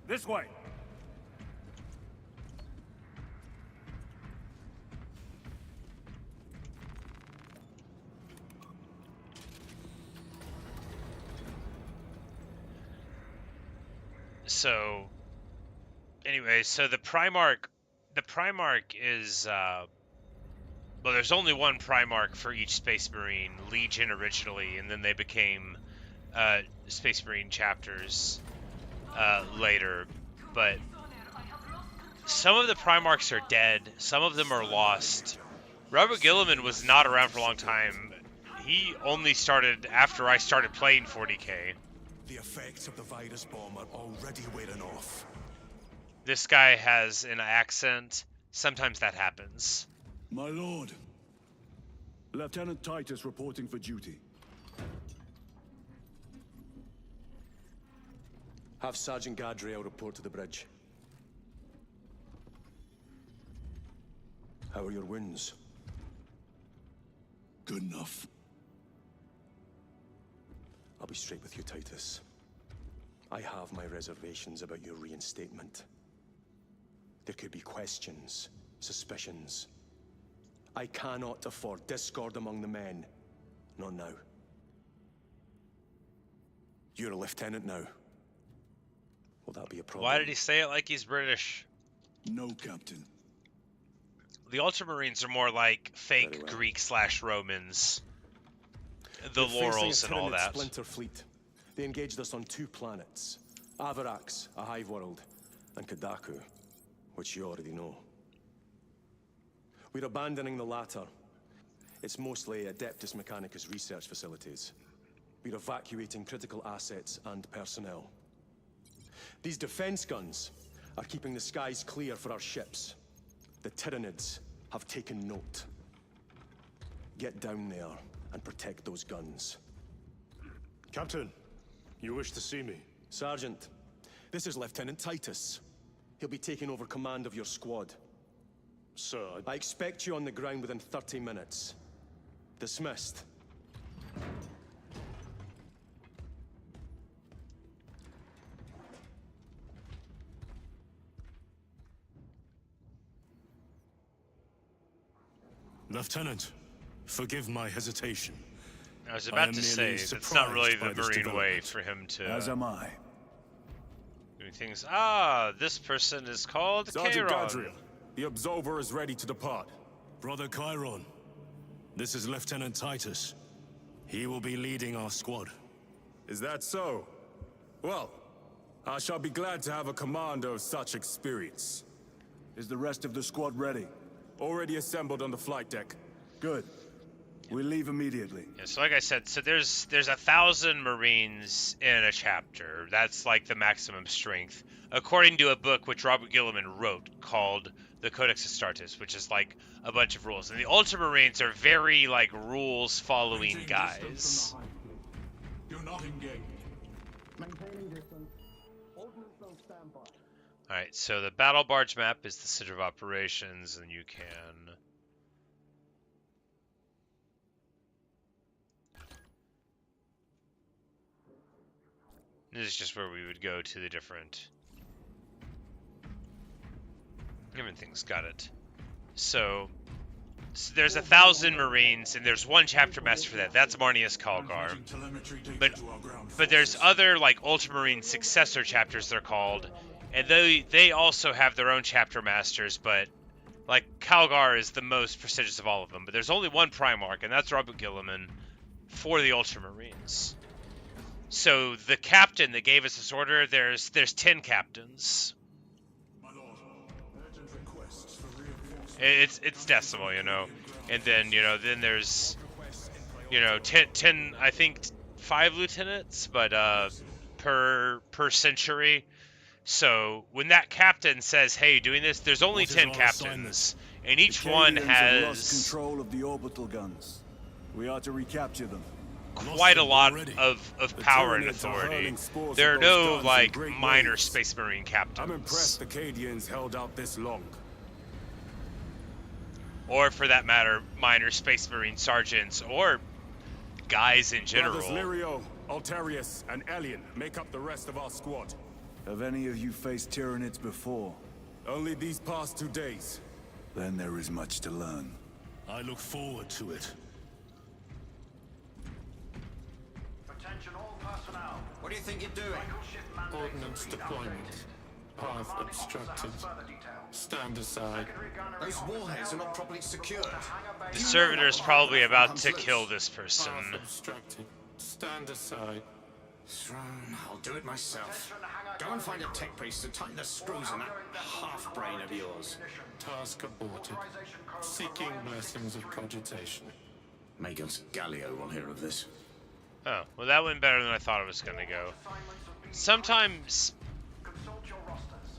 Speaker 3: This way.
Speaker 1: So, anyway, so the Primarch is well, there's only one Primarch for each Space Marine, Legion originally, and then they became Space Marine chapters later. But some of the Primarchs are dead, some of them are lost. Robert Gilliman was not around for a long time. He only started after I started playing 40k.
Speaker 5: The effects of the virus bomb are already wearing off.
Speaker 1: This guy has an accent. Sometimes that happens.
Speaker 3: My lord. Lieutenant Titus reporting for duty.
Speaker 5: Have Sergeant Gadriel report to the bridge. How are your wounds?
Speaker 3: Good enough.
Speaker 5: I'll be straight with you, Titus. I have my reservations about your reinstatement. There could be questions, suspicions. I cannot afford discord among the men. Not now. You're a lieutenant now. Will that be a problem?
Speaker 1: Why did he say it like he's British?
Speaker 3: No, Captain.
Speaker 1: The Ultramarines are more like fake
Speaker 5: Very well.
Speaker 1: Greek/Romans. The
Speaker 5: We're facing
Speaker 1: laurels
Speaker 5: a
Speaker 1: and all
Speaker 5: Tyranid
Speaker 1: that.
Speaker 5: splinter fleet. They engaged us on 2 planets. Avarax, a hive world, and Kadaku, which you already know. We're abandoning the latter. It's mostly Adeptus Mechanicus research facilities. We're evacuating critical assets and personnel. These defense guns are keeping the skies clear for our ships. The Tyranids have taken note. Get down there and protect those guns.
Speaker 6: Captain, you wish to see me?
Speaker 5: Sergeant, this is Lieutenant Titus. He'll be taking over command of your squad.
Speaker 6: Sir,
Speaker 5: I expect you on the ground within 30 minutes. Dismissed.
Speaker 6: Lieutenant, forgive my hesitation.
Speaker 1: I was
Speaker 6: I
Speaker 1: about
Speaker 6: am
Speaker 1: to say,
Speaker 6: merely
Speaker 1: it's not really
Speaker 6: surprised
Speaker 1: the
Speaker 6: by this
Speaker 1: Marine way
Speaker 6: development.
Speaker 1: for him to
Speaker 3: As am I.
Speaker 1: do things. Ah, this person is called
Speaker 6: Sergeant
Speaker 1: Chiron.
Speaker 6: Gadriel, the Absolver is ready to depart. Brother Chiron, this is Lieutenant Titus. He will be leading our squad.
Speaker 7: Is that so? Well, I shall be glad to have a commander of such experience.
Speaker 3: Is the rest of the squad ready?
Speaker 7: Already assembled on the flight deck.
Speaker 3: Good. We leave immediately.
Speaker 1: Yeah, so like I said, so there's 1,000 Marines in a chapter. That's like the maximum strength, according to a book which Robert Gilliman wrote called the Codex Astartes, which is like a bunch of rules. And the Ultramarines are very like rules following guys.
Speaker 4: Do not engage.
Speaker 1: All right, so the battle barge map is the center of operations, and you can. This is just where we would go to the different. Everything's got it. So, So there's 1,000 Marines, and there's one chapter master for that. That's Marnius Calgar. But there's other, like, Ultramarine successor chapters, they're called, and they also have their own chapter masters, but, like, Calgar is the most prestigious of all of them. But there's only one Primarch, and that's Rabu Gilliman for the Ultramarines. So the captain that gave us this order, there's 10 captains. It's decimal, you know, and then, you know, then there's, you know, 10 I think 5 lieutenants, but per century. So when that captain says, "Hey, doing this," there's only 10 captains, and each one has
Speaker 3: lost control of the orbital guns. We ought to recapture them.
Speaker 1: quite a lot of power and authority. There are no, like, minor Space Marine captains.
Speaker 7: I'm impressed the Cadians held out this long.
Speaker 1: Or, for that matter, minor Space Marine sergeants, or guys in general.
Speaker 7: Brothers Lirio, Altarius, and Elian make up the rest of our squad.
Speaker 3: Have any of you faced Tyranids before?
Speaker 7: Only these past 2 days.
Speaker 3: Then there is much to learn.
Speaker 6: I look forward to it.
Speaker 8: Attention all personnel.
Speaker 9: What do you think you're doing?
Speaker 10: Ordnance deployment. Path obstructed. Stand aside.
Speaker 9: Those warheads are not properly secured.
Speaker 1: The servitor's probably about to kill this person.
Speaker 10: Path obstructed. Stand aside.
Speaker 9: I'll do it myself. Go and find a tech priest to tighten the screws in that half-brain of yours.
Speaker 10: Task aborted. Seeking blessings of cogitation.
Speaker 9: Magus Gallio will hear of this.
Speaker 1: Oh, well, that went better than I thought it was going to go. Sometimes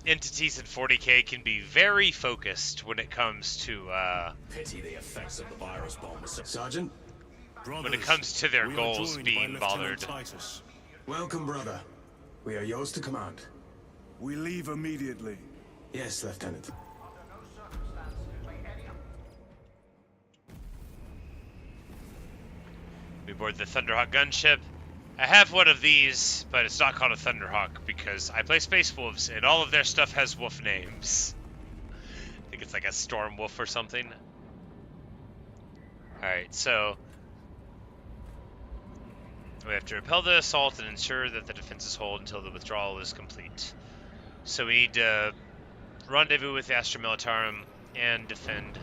Speaker 1: entities in 40k can be very focused when it comes to
Speaker 4: Pity the effects of the virus bomb. Sergeant?
Speaker 1: when it comes to their
Speaker 6: We are
Speaker 1: goals
Speaker 6: joined
Speaker 1: being
Speaker 6: by
Speaker 1: bothered.
Speaker 6: Lieutenant Titus.
Speaker 4: Welcome, brother. We are yours to command.
Speaker 3: We leave immediately.
Speaker 4: Yes, Lieutenant.
Speaker 1: We board the Thunderhawk gunship. I have one of these, but it's not called a Thunderhawk because I play Space Wolves and all of their stuff has wolf names. I think it's like a Storm Wolf or something. Alright, so we have to repel the assault and ensure that the defenses hold until the withdrawal is complete. So we need to rendezvous with the Astra Militarum and defend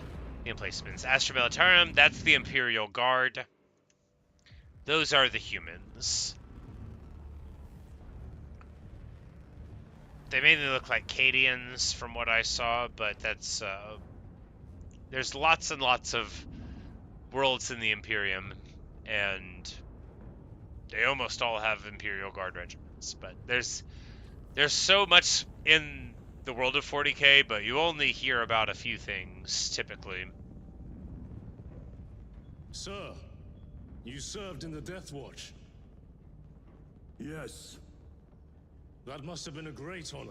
Speaker 1: the emplacements. Astra Militarum, that's the Imperial Guard. Those are the humans. They mainly look like Cadians from what I saw, but that's there's lots and lots of worlds in the Imperium, and they almost all have Imperial Guard regiments. But there's so much in the world of 40k, but you only hear about a few things typically.
Speaker 6: Sir, you served in the Death Watch.
Speaker 3: Yes.
Speaker 6: That must have been a great honor.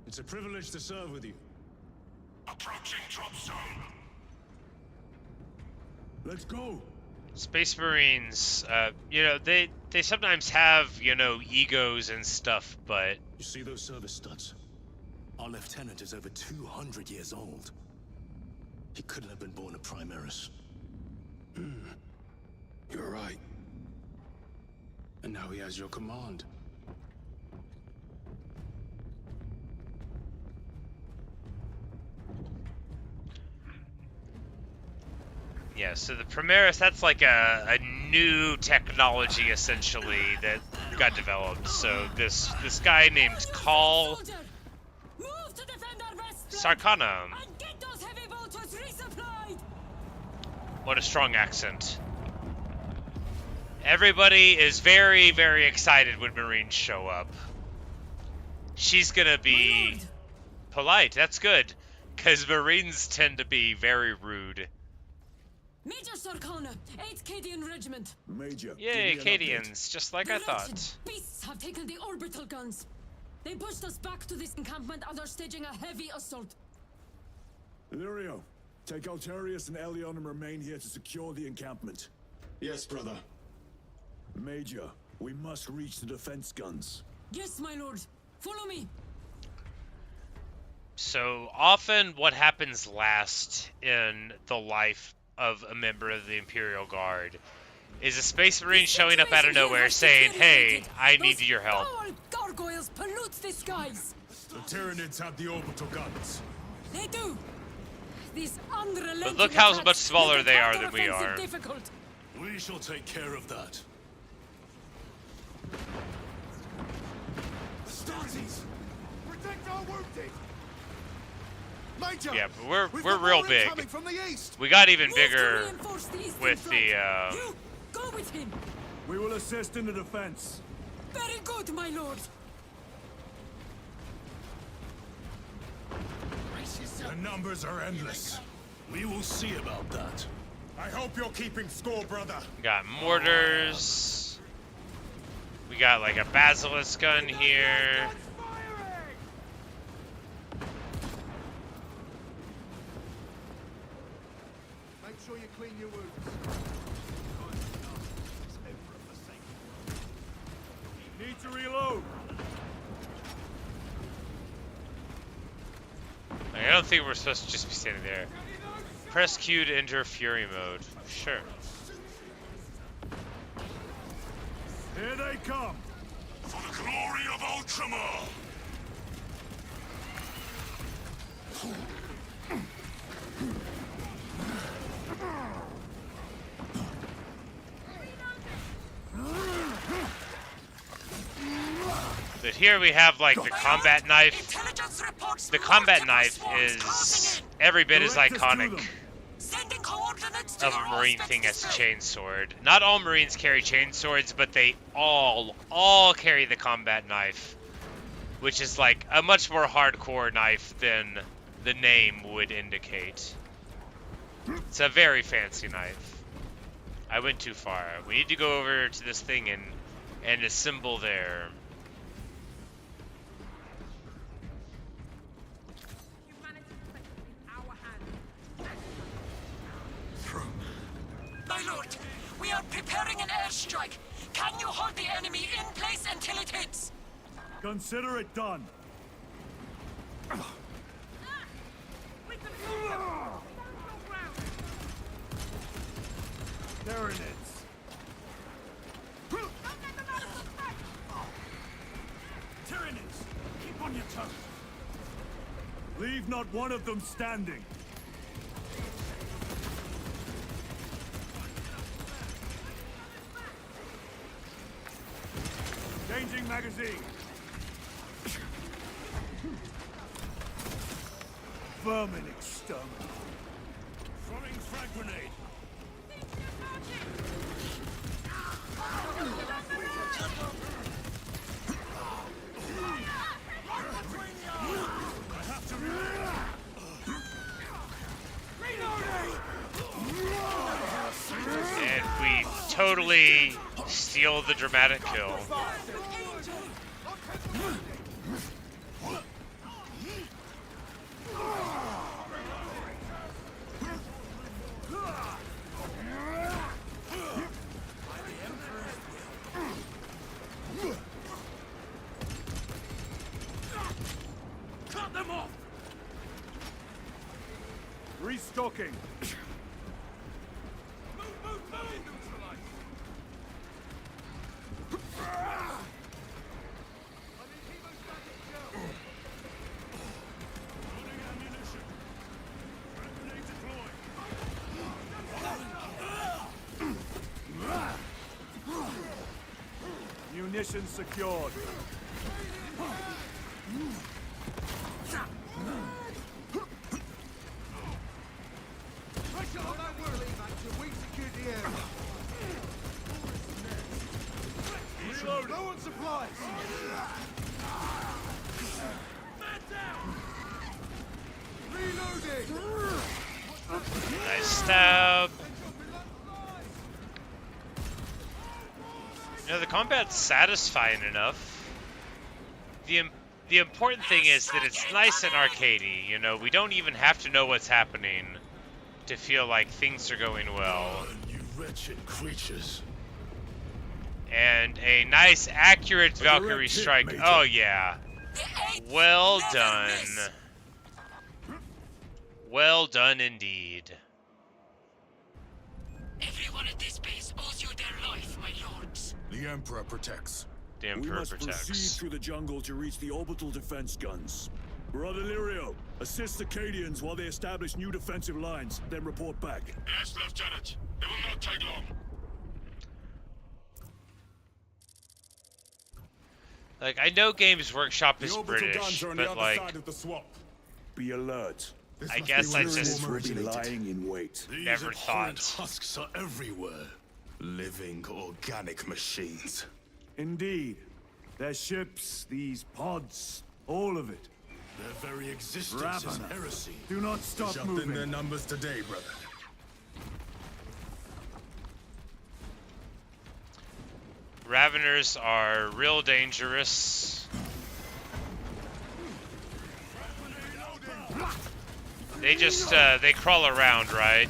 Speaker 6: It's a privilege to serve with you.
Speaker 2: Approaching drop zone.
Speaker 3: Let's go.
Speaker 1: Space Marines, you know, they sometimes have, you know, egos and stuff, but
Speaker 6: You see those service studs? Our lieutenant is over 200 years old. He couldn't have been born a Primaris.
Speaker 10: You're right. And now he has your command.
Speaker 1: yeah, so the Primaris, that's like a new technology, essentially, that got developed. So this guy named Call Sarkana. What a strong accent. Everybody is very, very excited when Marines show up. She's gonna be polite, that's good, because Marines tend to be very rude.
Speaker 11: Major Sarkana, 8th Cadian Regiment.
Speaker 3: Major.
Speaker 1: Yay,
Speaker 3: give me an update.
Speaker 1: Cadians, just like I
Speaker 11: The
Speaker 1: thought.
Speaker 11: wretched beasts have taken the orbital guns. They pushed us back to this encampment and are staging a heavy assault.
Speaker 3: Lirio, take Altarius and Elion and remain here to secure the encampment.
Speaker 4: Yes, brother.
Speaker 3: Major, We must reach the defense guns.
Speaker 11: Yes, my lord. Follow me.
Speaker 1: So often what happens last in the life of a member of the Imperial Guard is a Space Marine showing up out of nowhere saying, "Hey, I need your help."
Speaker 11: All gargoyles pollute the skies.
Speaker 7: The Tyranids have the orbital guns.
Speaker 11: They do. These unrelenting
Speaker 1: But look how
Speaker 11: attacks
Speaker 1: much smaller
Speaker 11: make
Speaker 1: they
Speaker 11: the
Speaker 1: are than we
Speaker 11: counteroffensive
Speaker 1: are.
Speaker 11: difficult.
Speaker 6: We shall take care of that.
Speaker 7: Astartes! Protect our wounded! Major!
Speaker 1: Yeah, but
Speaker 7: We've
Speaker 1: we're
Speaker 7: got
Speaker 1: real
Speaker 7: more
Speaker 1: big.
Speaker 7: incoming from the east!
Speaker 1: We got even
Speaker 11: Move to
Speaker 1: bigger
Speaker 11: reinforce the eastern
Speaker 1: with
Speaker 11: front.
Speaker 1: the
Speaker 11: You, go with him.
Speaker 3: We will assist in the defense.
Speaker 11: Very good, my lord.
Speaker 7: The numbers are endless.
Speaker 6: We will see about that.
Speaker 7: I hope you're keeping score, brother.
Speaker 1: we got mortars. We got like a basilisk gun here.
Speaker 7: Make sure you clean your wounds.
Speaker 3: Need to reload.
Speaker 1: I don't think we're supposed to just be standing there. Press Q to enter Fury mode. Sure.
Speaker 3: Here they come.
Speaker 2: For the glory of Ultramar!
Speaker 1: But here we have like the combat knife. The combat knife is every bit as iconic of a Marine thing as a chainsword. Not all Marines carry chainswords, but they all carry the combat knife, which is like a much more hardcore knife than the name would indicate. It's a very fancy knife. I went too far. We need to go over to this thing and assemble there.
Speaker 11: My lord, we are preparing an airstrike. Can you hold the enemy in place until it hits?
Speaker 3: Consider it done. There it is. Tyranids, keep on your toes. Leave not one of them standing. Changing magazine. Vermin exterminate.
Speaker 6: Throwing frag grenade.
Speaker 7: I have to
Speaker 1: And we totally steal the dramatic kill.
Speaker 3: Cut them off. Restocking. Munitions secured.
Speaker 7: pressure on that word until we secure the area. Reload. Low on supplies. Man down. Reloading.
Speaker 1: Nice stab. You know, the combat's satisfying enough. The important thing is that it's nice and arcadey. You know, we don't even have to know what's happening to feel like things are going well.
Speaker 6: You wretched creatures.
Speaker 1: And a nice, accurate Valkyrie strike.
Speaker 3: Major.
Speaker 1: Oh, yeah. Well done. Well done indeed.
Speaker 12: Everyone at this base owes you their life, my lords.
Speaker 7: The Emperor protects.
Speaker 1: The
Speaker 3: We
Speaker 1: Emperor
Speaker 3: must proceed
Speaker 1: protects.
Speaker 3: through the jungle to reach the orbital defense guns. Brother Lirio, assist the Cadians while they establish new defensive lines, then report back.
Speaker 2: Yes, Lieutenant. It will not take long.
Speaker 1: Like, I know Games Workshop
Speaker 7: The
Speaker 1: is
Speaker 7: orbital
Speaker 1: British,
Speaker 7: guns are on the
Speaker 1: but
Speaker 7: other
Speaker 1: like,
Speaker 7: side of the swamp.
Speaker 3: Be alert.
Speaker 7: This
Speaker 1: I
Speaker 7: must
Speaker 1: guess
Speaker 7: be
Speaker 1: I
Speaker 7: where the
Speaker 1: just
Speaker 7: swarm
Speaker 3: Will be
Speaker 7: originated.
Speaker 3: lying in wait.
Speaker 6: These
Speaker 1: Never
Speaker 6: abhorrent
Speaker 1: thought.
Speaker 6: husks are everywhere. Living organic machines.
Speaker 3: Indeed. Their ships, these pods, all of it.
Speaker 6: Their very existence is
Speaker 3: Ravener.
Speaker 6: heresy.
Speaker 3: Do not stop
Speaker 7: Jumped in their
Speaker 3: moving.
Speaker 7: numbers today, brother.
Speaker 1: Raveners are real dangerous. They just, they crawl around, right?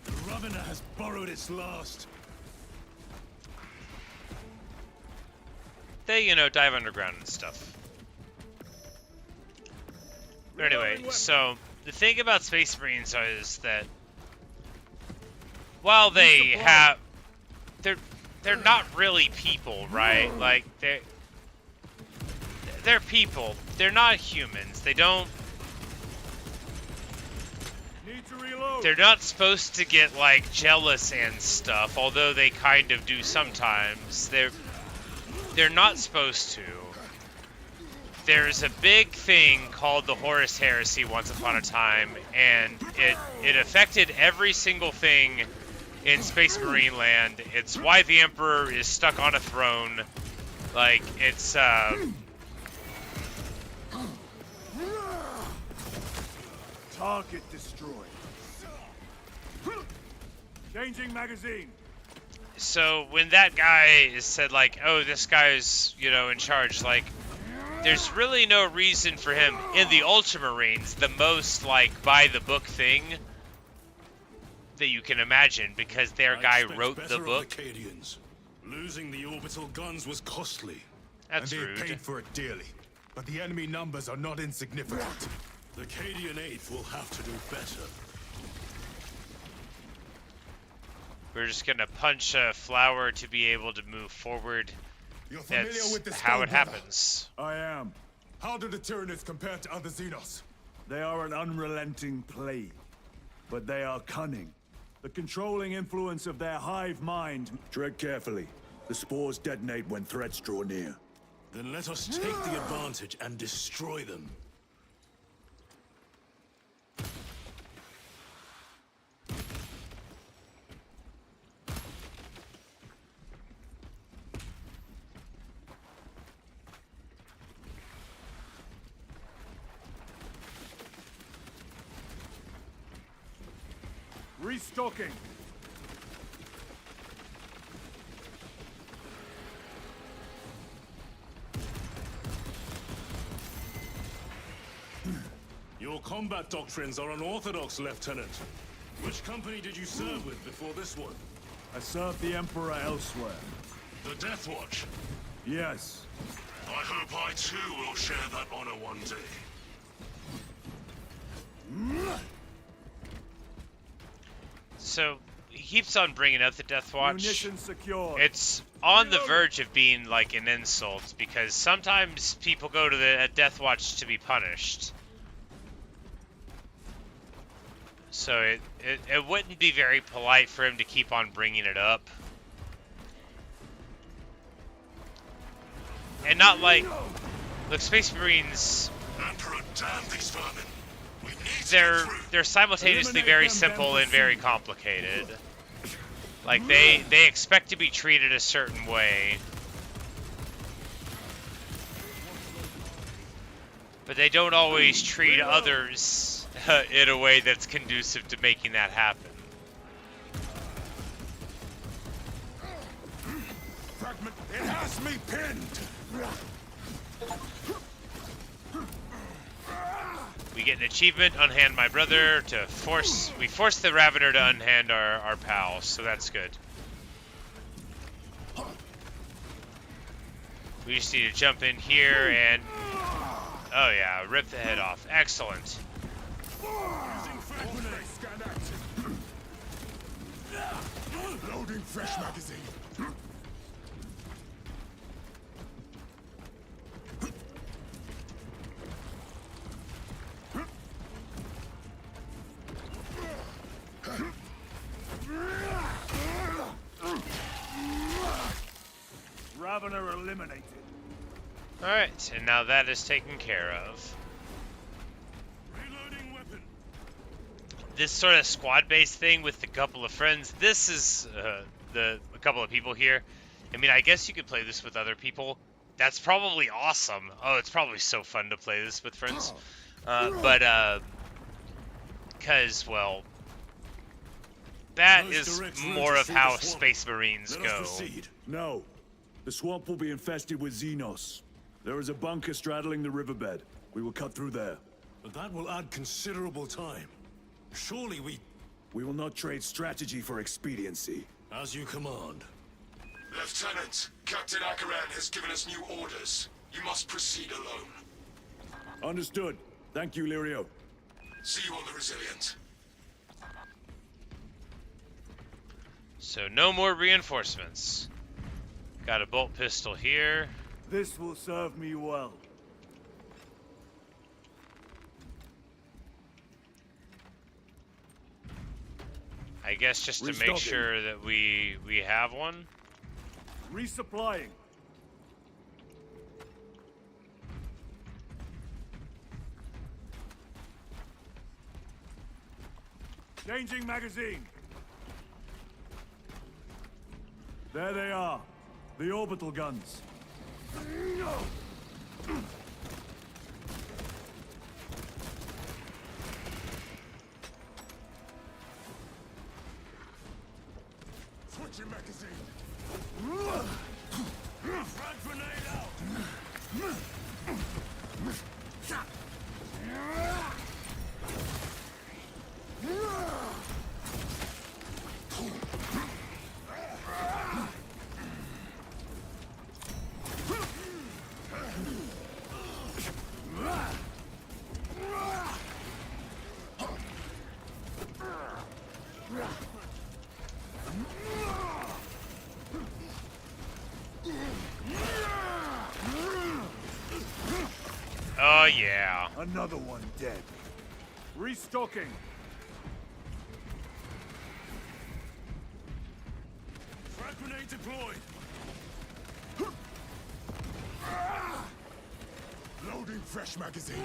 Speaker 6: The Ravener has borrowed its last.
Speaker 1: They, you know, dive underground and stuff. But anyway, so the thing about Space Marines is that while they have, they're not really people, right? Like they're people. They're not humans. They don't.
Speaker 3: Need to reload.
Speaker 1: They're not supposed to get like jealous and stuff, although they kind of do sometimes. They're not supposed to. There's a big thing called the Horus Heresy once upon a time, and it affected every single thing in Space Marine land. It's why the Emperor is stuck on a throne. Like, it's,
Speaker 3: Target destroyed. Changing magazine.
Speaker 1: so when that guy is said, like, oh, this guy's, you know, in charge, like, there's really no reason for him in the Ultramarines, the most, like, by-the-book thing that you can imagine, because their guy
Speaker 6: expect
Speaker 1: wrote
Speaker 6: better
Speaker 1: the
Speaker 6: of
Speaker 1: book.
Speaker 6: The Cadians. Losing the orbital guns was costly.
Speaker 1: That's
Speaker 7: And they
Speaker 1: rude.
Speaker 7: paid for it dearly. But the enemy numbers are not insignificant.
Speaker 6: The Cadian 8th will have to do better.
Speaker 1: We're just gonna punch a flower to be able to move forward.
Speaker 7: You're familiar
Speaker 1: That's
Speaker 7: with this
Speaker 1: how
Speaker 7: stone,
Speaker 1: it
Speaker 7: brother?
Speaker 1: happens.
Speaker 3: I am.
Speaker 7: How do the Tyranids compare to other Xenos?
Speaker 3: They are an unrelenting plague, but they are cunning. The controlling influence of their hive mind. Tread carefully. The spores detonate when threats draw near.
Speaker 6: Then let us take the advantage and destroy them.
Speaker 3: Restocking.
Speaker 6: Your combat doctrines are unorthodox, Lieutenant. Which company did you serve with before this one?
Speaker 3: I served the Emperor elsewhere.
Speaker 6: The Death Watch.
Speaker 3: Yes.
Speaker 2: I hope I too will share that honor one day.
Speaker 1: So he keeps on bringing up the Death Watch.
Speaker 3: Munitions secured.
Speaker 1: It's on the verge of being like an insult, because sometimes people go to the Death Watch to be punished. So it wouldn't be very polite for him to keep on bringing it up. And not like, look, Space Marines,
Speaker 2: Emperor, damn these vermin. We need to get through.
Speaker 1: they're simultaneously
Speaker 3: Eliminate
Speaker 1: very
Speaker 3: them,
Speaker 1: simple
Speaker 3: then
Speaker 1: and very
Speaker 3: proceed.
Speaker 1: complicated. Like, they expect to be treated a certain way. But they don't always treat others in a way that's conducive to making that happen.
Speaker 2: Fragment, it has me pinned!
Speaker 1: We get an achievement, unhand my brother, we force the Ravener to unhand our pals, so that's good. We just need to jump in here and, oh yeah, rip the head off. Excellent.
Speaker 2: Loading fresh magazine.
Speaker 3: Ravener eliminated.
Speaker 1: Alright, and now that is taken care of.
Speaker 2: Reloading weapon.
Speaker 1: This sort of squad-based thing with a couple of friends, this is a couple of people here. I mean, I guess you could play this with other people. That's probably awesome. Oh, it's probably so fun to play this with friends. Because, well, that is more of how Space Marines go.
Speaker 3: No. The swamp will be infested with Xenos. There is a bunker straddling the riverbed. We will cut through there.
Speaker 6: But that will add considerable time. Surely
Speaker 3: we will not trade strategy for expediency.
Speaker 6: As you command.
Speaker 2: Lieutenant, Captain Akaran has given us new orders. You must proceed alone.
Speaker 3: Understood. Thank you, Lirio.
Speaker 2: See you on the Resilient.
Speaker 1: So no more reinforcements. Got a bolt pistol here.
Speaker 3: This will serve me well.
Speaker 1: I guess just to make sure that we have one.
Speaker 3: Resupplying. Changing magazine. There they are. The orbital guns.
Speaker 2: Switching magazine.
Speaker 6: Frag grenade out!
Speaker 1: Oh yeah.
Speaker 3: Another one dead. Restocking.
Speaker 6: Frag grenade deployed!
Speaker 2: Loading fresh magazine.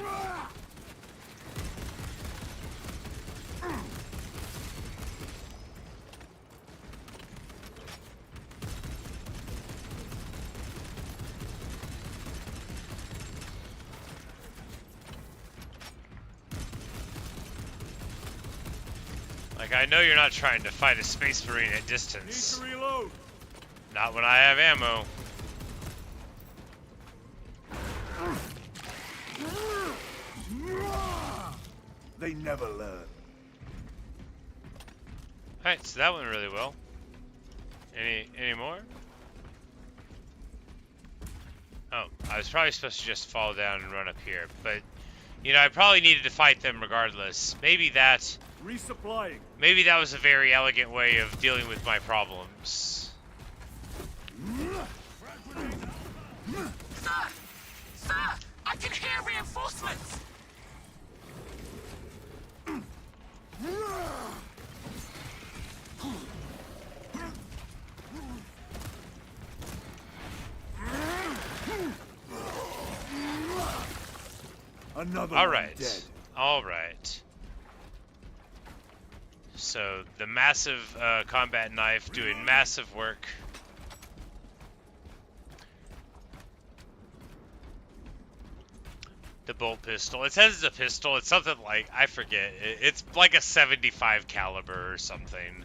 Speaker 1: Like, I know you're not trying to fight a Space Marine at distance.
Speaker 3: Need to reload.
Speaker 1: Not when I have ammo.
Speaker 3: They never learn.
Speaker 1: Alright, so that went really well. Any more? Oh, I was probably supposed to just fall down and run up here, but you know, I probably needed to fight them regardless. Maybe that
Speaker 3: Resupplying.
Speaker 1: Maybe that was a very elegant way of dealing with my problems.
Speaker 12: Sir! Sir! I can hear reinforcements!
Speaker 3: Another
Speaker 1: all
Speaker 3: one
Speaker 1: right.
Speaker 3: dead.
Speaker 1: All right. So the massive combat knife doing massive work. The bolt pistol. It says it's a pistol. It's something like, I forget. It's like a 75 caliber or something.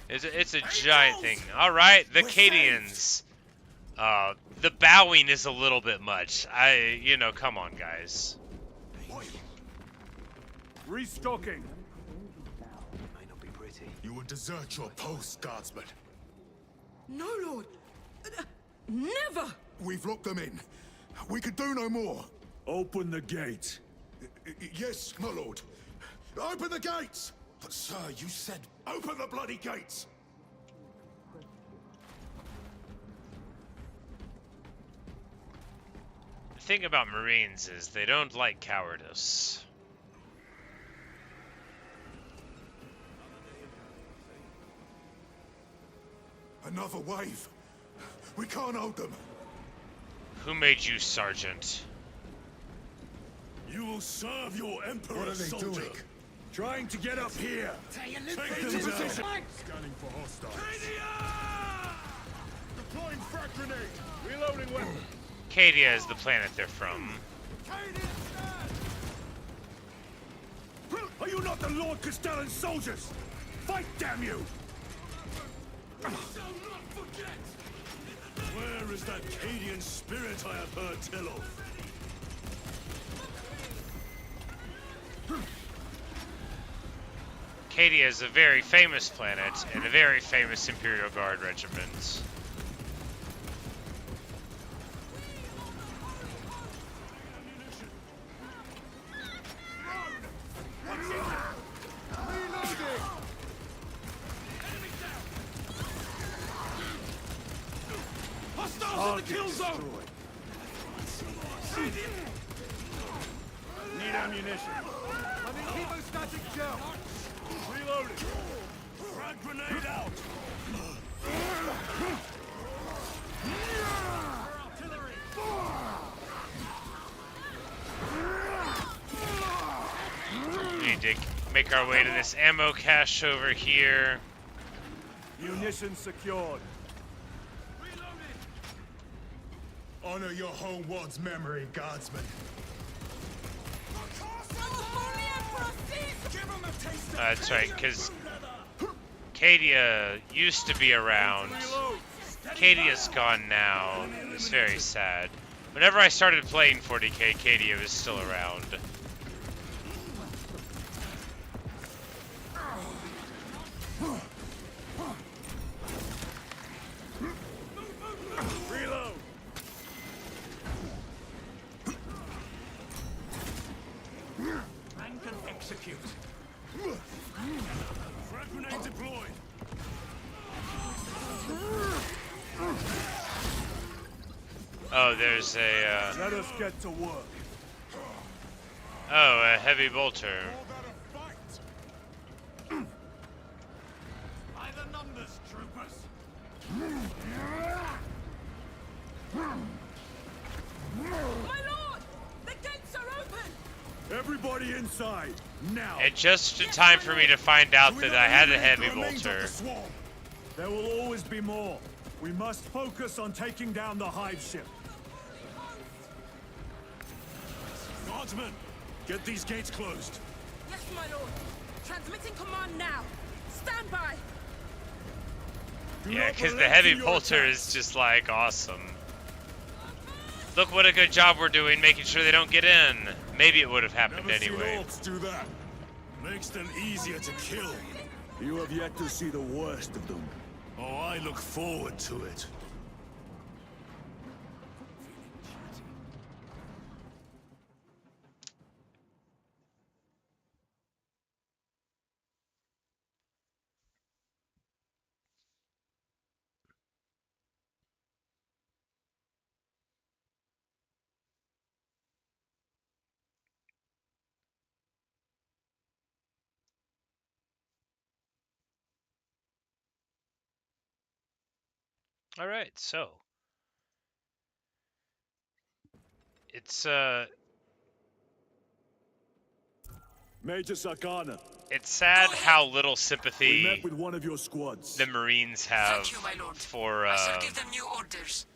Speaker 1: It's a giant thing. All right, the Cadians. The bowing is a little bit much. You know, come on, guys.
Speaker 3: Restocking.
Speaker 4: May not be pretty.
Speaker 7: You will desert your post, guardsman.
Speaker 11: No, Lord. Never!
Speaker 7: We've locked them in. We could do no more.
Speaker 3: Open the gate.
Speaker 7: Yes, my lord. Open the gates! But sir, you said open the bloody gates!
Speaker 1: The thing about Marines is they don't like cowardice.
Speaker 7: Another wave. We can't hold them.
Speaker 1: Who made you sergeant?
Speaker 3: You will serve your emperor,
Speaker 7: What are they
Speaker 3: soldier.
Speaker 7: doing?
Speaker 3: Trying to get up here.
Speaker 7: Take
Speaker 3: them
Speaker 7: position.
Speaker 3: down.
Speaker 7: Scanning for hostiles. Deploying frag grenade. Reloading weapon.
Speaker 1: Cadia is the planet they're from.
Speaker 3: Are you not the Lord Castellan soldiers? Fight, damn you! Where is that Cadian spirit I have heard tell of?
Speaker 1: Cadia is a very famous planet and a very famous Imperial Guard regiment.
Speaker 3: Hostiles in the kill zone! Need ammunition. I need hemostatic gel. Reloading. Frag grenade out.
Speaker 1: We need to make our way to this ammo cache over here.
Speaker 3: Munitions secured.
Speaker 7: Honor your home world's memory, guardsman.
Speaker 1: That's right, because Cadia used to be around. Cadia's gone now. It's very sad. Whenever I started playing 40k, Cadia was still around.
Speaker 3: Reload.
Speaker 8: Rank and execute.
Speaker 3: Frag grenade deployed.
Speaker 1: Oh, there's a,
Speaker 3: Let us get to work.
Speaker 1: oh, a heavy bolter.
Speaker 8: By the numbers, troopers.
Speaker 11: My lord! The gates are open!
Speaker 3: Everybody inside, now.
Speaker 1: And just in time for me to find out that I had a heavy bolter.
Speaker 3: There will always be more. We must focus on taking down the hive ship. Guardsmen, get these gates closed.
Speaker 11: Yes, my lord. Transmitting command now. Stand by.
Speaker 3: Do
Speaker 1: Yeah,
Speaker 3: not
Speaker 1: because the
Speaker 3: relent
Speaker 1: heavy
Speaker 3: to your
Speaker 1: bolter
Speaker 3: attacks.
Speaker 1: is just like awesome. Look what a good job we're doing making sure they don't get in. Maybe it would have happened
Speaker 3: Never
Speaker 1: anyway.
Speaker 3: seen orcs do that. Makes them easier to kill. You have yet to see the worst of them. Oh, I look forward to it.
Speaker 1: All right, so it's
Speaker 3: Major Sakana.
Speaker 1: It's sad how little
Speaker 3: We
Speaker 1: sympathy
Speaker 3: met with one of your squads.
Speaker 1: the Marines have
Speaker 12: Thank you, my lord.
Speaker 1: for
Speaker 12: I shall give them new orders.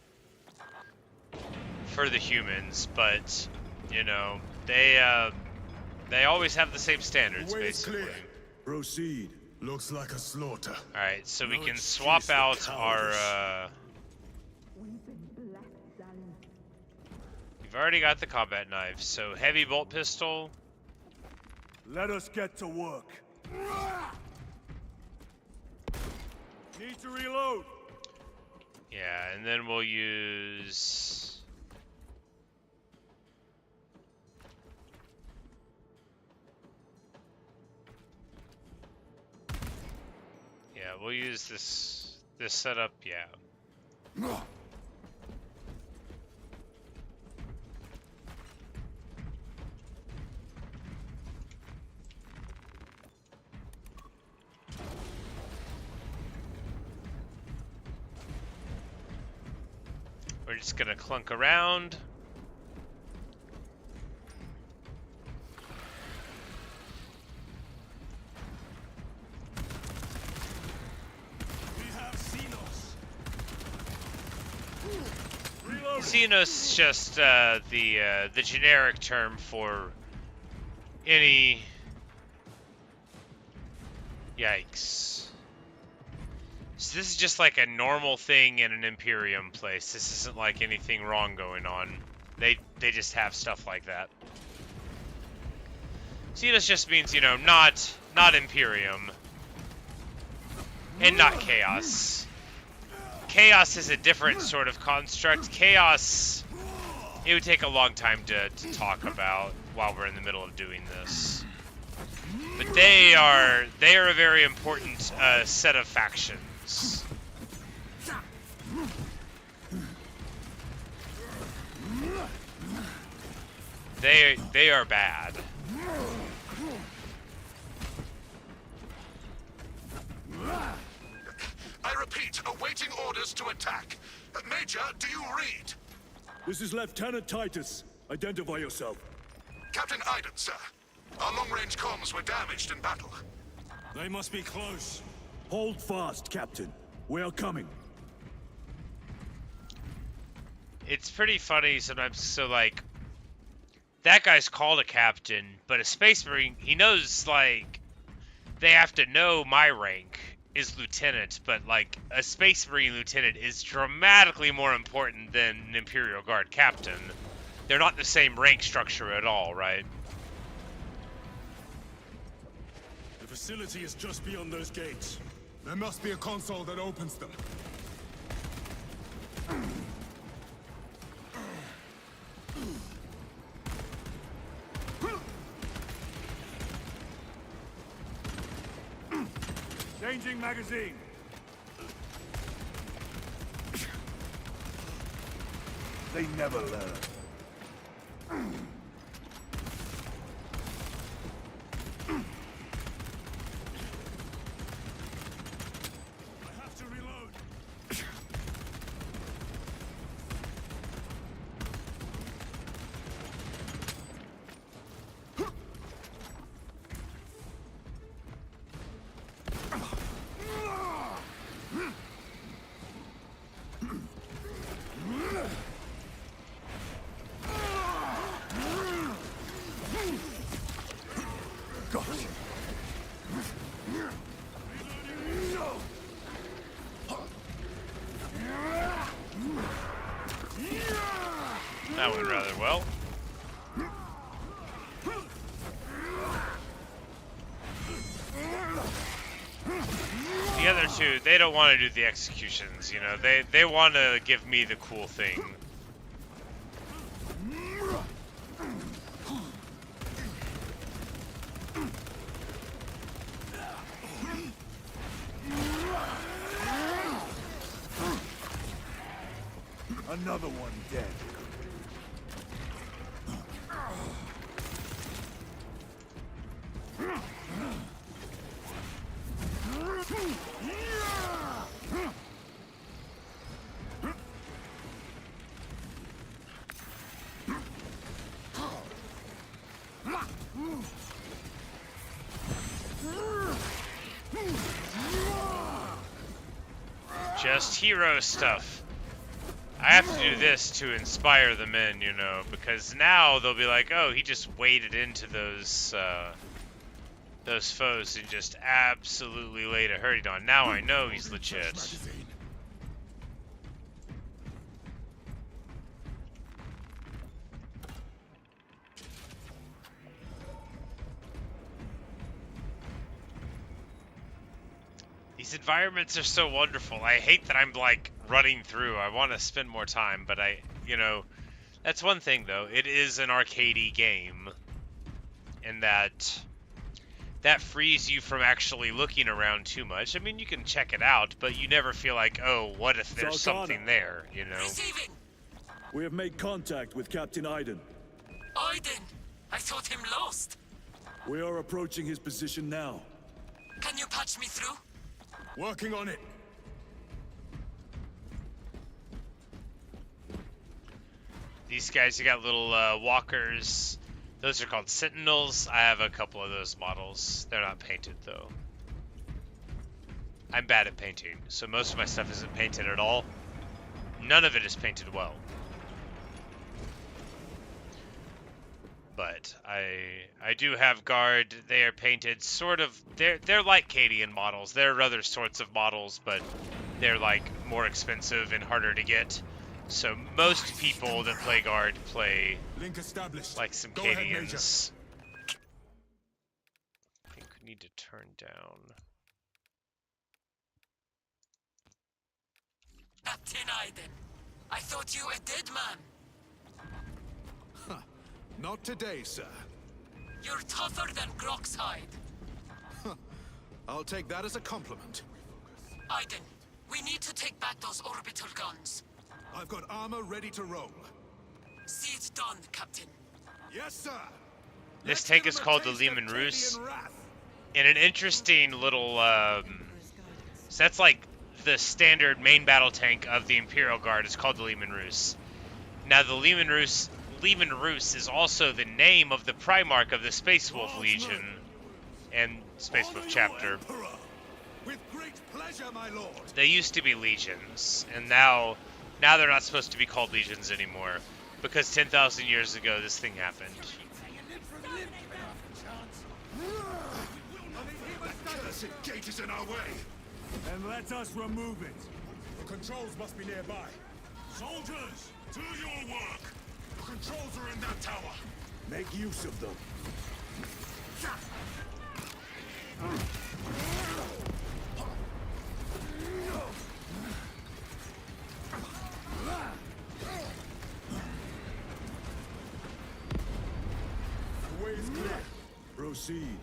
Speaker 1: for the humans, but you know they always have the same standards,
Speaker 7: The way is
Speaker 1: basically.
Speaker 7: clear.
Speaker 3: Proceed.
Speaker 7: Looks like a slaughter.
Speaker 1: All right, so we
Speaker 7: No
Speaker 1: can
Speaker 7: excuse
Speaker 1: swap
Speaker 7: for
Speaker 1: out our.
Speaker 7: cowardice.
Speaker 1: We've already got the combat knife, so heavy bolt pistol.
Speaker 3: Let us get to work. Need to reload.
Speaker 1: Yeah, and then we'll use. Yeah, we'll use this setup. Yeah. We're just gonna clunk around. Xenos is just the generic term for any. Yikes. So this is just like a normal thing in an Imperium place. This isn't like anything wrong going on. They just have stuff like that. Xenos just means, you know, not Imperium. And not Chaos. Chaos is a different sort of construct. Chaos, it would take a long time to talk about while we're in the middle of doing this. But they are a very important set of factions. They are bad.
Speaker 2: I repeat, awaiting orders to attack. Major, do you read?
Speaker 3: This is Lieutenant Titus. Identify yourself.
Speaker 2: Captain Iden, sir. Our long-range comms were damaged in battle.
Speaker 6: They must be close.
Speaker 3: Hold fast, Captain. We are coming.
Speaker 1: It's pretty funny sometimes. So, like, that guy's called a captain, but a Space Marine, he knows, like, they have to know my rank is lieutenant, but, like, a Space Marine lieutenant is dramatically more important than an Imperial Guard captain. They're not the same rank structure at all, right?
Speaker 6: The facility is just beyond those gates.
Speaker 7: There must be a console that opens them.
Speaker 3: Changing magazine. They never learn.
Speaker 6: I have to reload.
Speaker 1: That went rather well. The other two, they don't want to do the executions, you know. They want to give me the cool thing.
Speaker 3: Another one dead.
Speaker 1: Just hero stuff. I have to do this to inspire the men, you know, because now they'll be like, oh, he just waded into those foes and just absolutely laid a hurting on. Now I know he's legit. These environments are so wonderful. I hate that I'm like running through. I want to spend more time, but you know, that's one thing though. It is an arcadey game, in that frees you from actually looking around too much. I mean, you can check it out, but you never feel like, oh, what if there's something there, you know?
Speaker 12: Receiving.
Speaker 3: We have made contact with Captain Iden.
Speaker 12: Iden? I thought him lost.
Speaker 3: We are approaching his position now.
Speaker 12: Can you patch me through?
Speaker 7: Working on it.
Speaker 1: These guys, you got little walkers. Those are called Sentinels. I have a couple of those models. They're not painted, though. I'm bad at painting, so most of my stuff isn't painted at all. None of it is painted well. But I do have Guard. They are painted sort of. They're like Cadian models. They're other sorts of models, but they're like more expensive and harder to get. So most people that play Guard play
Speaker 7: Link established.
Speaker 1: like some
Speaker 7: Go ahead,
Speaker 1: Cadians. I think we need to turn down.
Speaker 12: Captain Iden, I thought you a dead man.
Speaker 7: Not today, sir.
Speaker 12: You're tougher than Grok's hide.
Speaker 7: I'll take that as a compliment.
Speaker 12: Iden, we need to take back those orbital guns.
Speaker 7: I've got armor ready to roll.
Speaker 12: See it done, Captain.
Speaker 7: Yes, sir.
Speaker 1: This tank is called the Lehman Roos. And an interesting little, so that's like the standard main battle tank of the Imperial Guard is called the Lehman Roos. Now the Lehman Roos is also the name of the Primarch of the Space Wolf Legion and Space Wolf chapter.
Speaker 7: With great pleasure, my lord.
Speaker 1: They used to be legions, and now they're not supposed to be called legions anymore, because 10,000 years ago this thing happened.
Speaker 7: Cursed gate is in our way.
Speaker 3: And let us remove it.
Speaker 7: The controls must be nearby.
Speaker 2: Soldiers, do your work. The controls are in that tower.
Speaker 3: Make use of them.
Speaker 7: The way is clear.
Speaker 3: Proceed.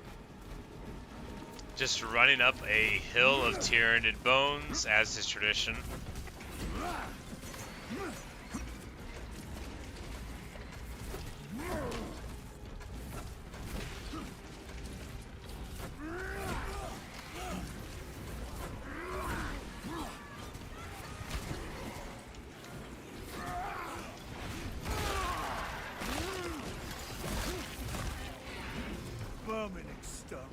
Speaker 1: Just running up a hill of Tyranid bones, as is tradition.
Speaker 3: Vermin exterminated.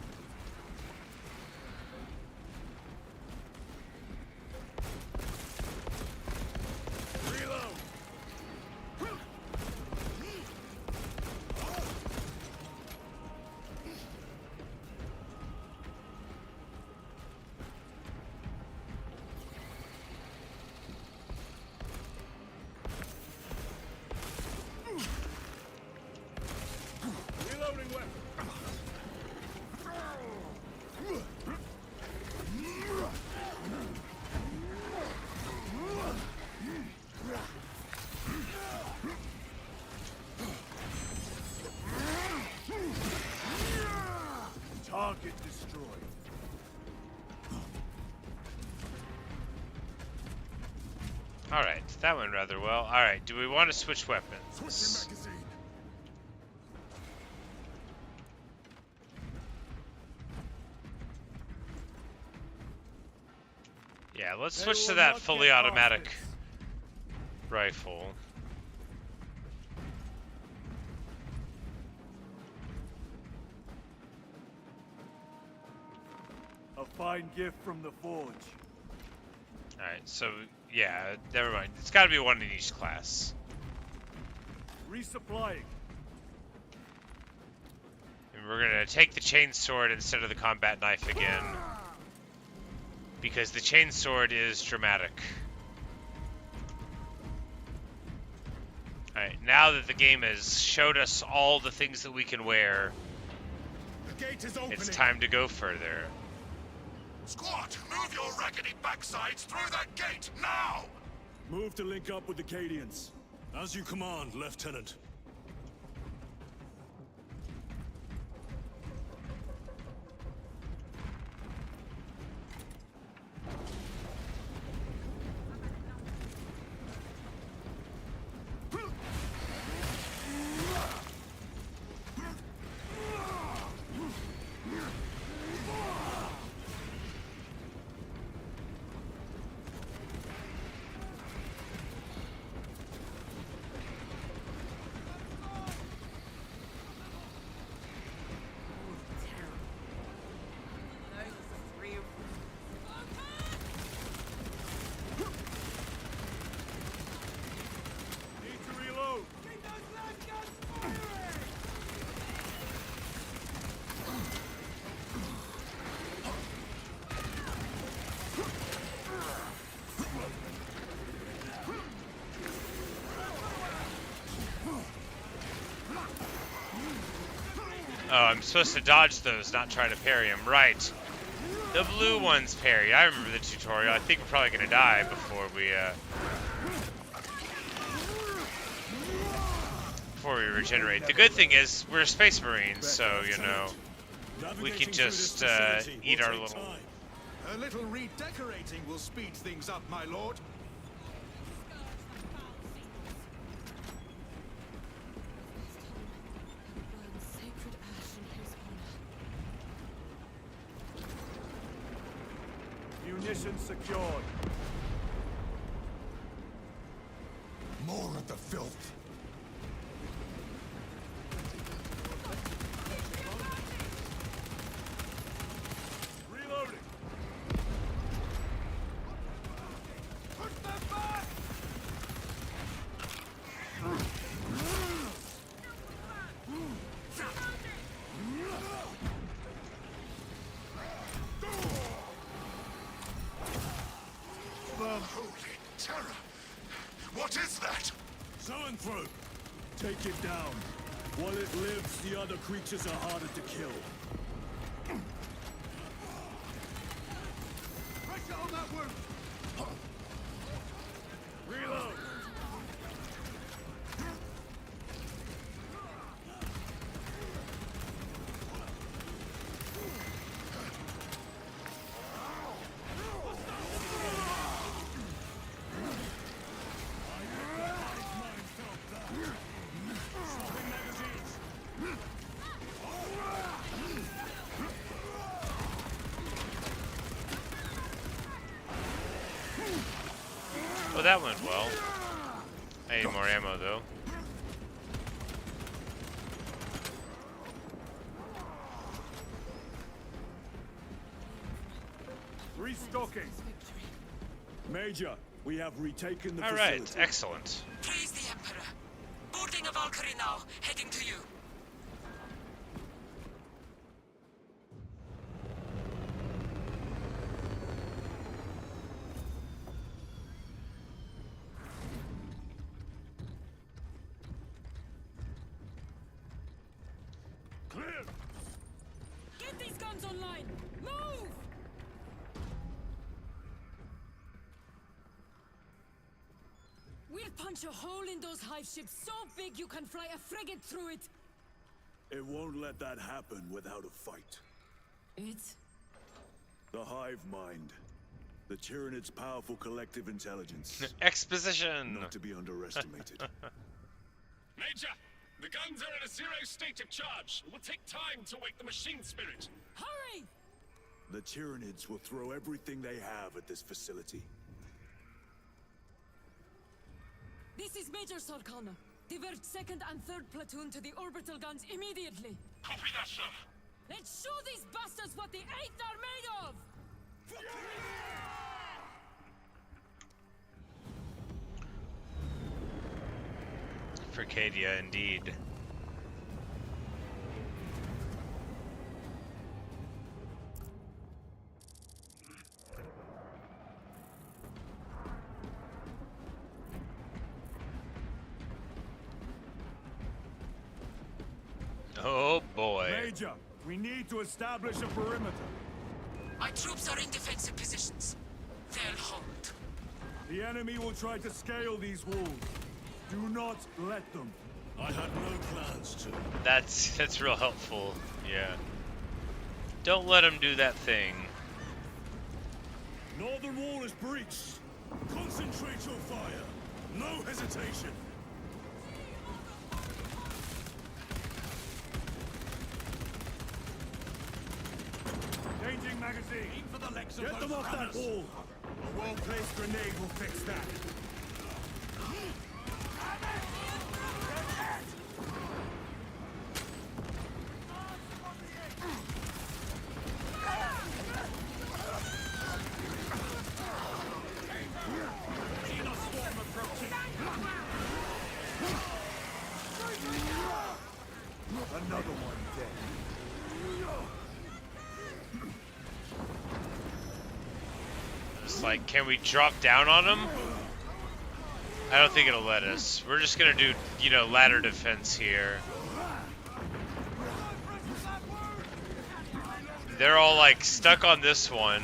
Speaker 3: Target destroyed.
Speaker 1: Alright, that went rather well. Alright, do we want to switch weapons?
Speaker 7: Switching magazine.
Speaker 1: Yeah, let's switch to that fully automatic rifle.
Speaker 3: A fine gift from the forge.
Speaker 1: Alright, so, yeah, never mind. It's gotta be one in each class.
Speaker 3: Resupplying.
Speaker 1: And we're gonna take the chainsword instead of the combat knife again. Because the chainsword is dramatic. Alright, now that the game has showed us all the things that we can wear,
Speaker 2: The gate is opening.
Speaker 1: it's time to go further.
Speaker 2: Squad, move your raggedy backsides through that gate, now!
Speaker 3: Move to link up with the Cadians.
Speaker 6: As you command, Lieutenant.
Speaker 1: Oh, I'm supposed to dodge those, not try to parry them. Right. The blue one's parry. I remember the tutorial. I think we're probably gonna die before we regenerate. The good thing is we're Space Marines, so you know we can just eat our little.
Speaker 2: A little redecorating will speed things up, my lord.
Speaker 3: Munitions secured.
Speaker 2: More of the filth.
Speaker 3: Reloading.
Speaker 2: Push them back! Holy terror! What is that?
Speaker 3: Zoanthrope! Take it down. While it lives, the other creatures are harder to kill.
Speaker 2: Pressure on that wound!
Speaker 3: Reload!
Speaker 1: Oh, that went well. I need more ammo though.
Speaker 3: Restocking. Major, we have retaken the
Speaker 1: All
Speaker 3: facility.
Speaker 1: right, excellent.
Speaker 12: Praise the Emperor. Boarding a Valkyrie now, heading to you.
Speaker 3: Clear!
Speaker 11: Get these guns online! Move! We'll punch a hole in those hive ships so big you can fly a frigate through it!
Speaker 3: It won't let that happen without a fight.
Speaker 11: It's...
Speaker 3: The hive mind. The Tyranids' powerful collective intelligence.
Speaker 1: Exposition!
Speaker 3: Not to be underestimated.
Speaker 7: Major, the guns are in a zero state of charge. It will take time to wake the machine spirit.
Speaker 11: Hurry!
Speaker 3: The Tyranids will throw everything they have at this facility.
Speaker 11: This is Major Sarkana. Divert 2nd and 3rd platoon to the orbital guns immediately.
Speaker 2: Copy that, sir.
Speaker 11: Let's show these bastards what the 8th are made of!
Speaker 1: for Cadia, indeed. Oh boy.
Speaker 3: Major, we need to establish a perimeter.
Speaker 12: My troops are in defensive positions. They'll hold.
Speaker 3: The enemy will try to scale these walls. Do not let them.
Speaker 6: I had no plans to.
Speaker 1: That's real helpful. Yeah. Don't let them do that thing.
Speaker 6: Northern wall is breached. Concentrate your fire. No hesitation.
Speaker 3: Changing magazine.
Speaker 8: Aim for the legs of
Speaker 3: Get
Speaker 8: those
Speaker 3: them off that
Speaker 8: runners.
Speaker 3: wall. A well-placed grenade will fix that.
Speaker 8: Xenoswarm approaching.
Speaker 3: Another one dead.
Speaker 1: It's like, can we drop down on them? I don't think it'll let us. We're just gonna do, you know, ladder defense here. They're all like stuck on this one.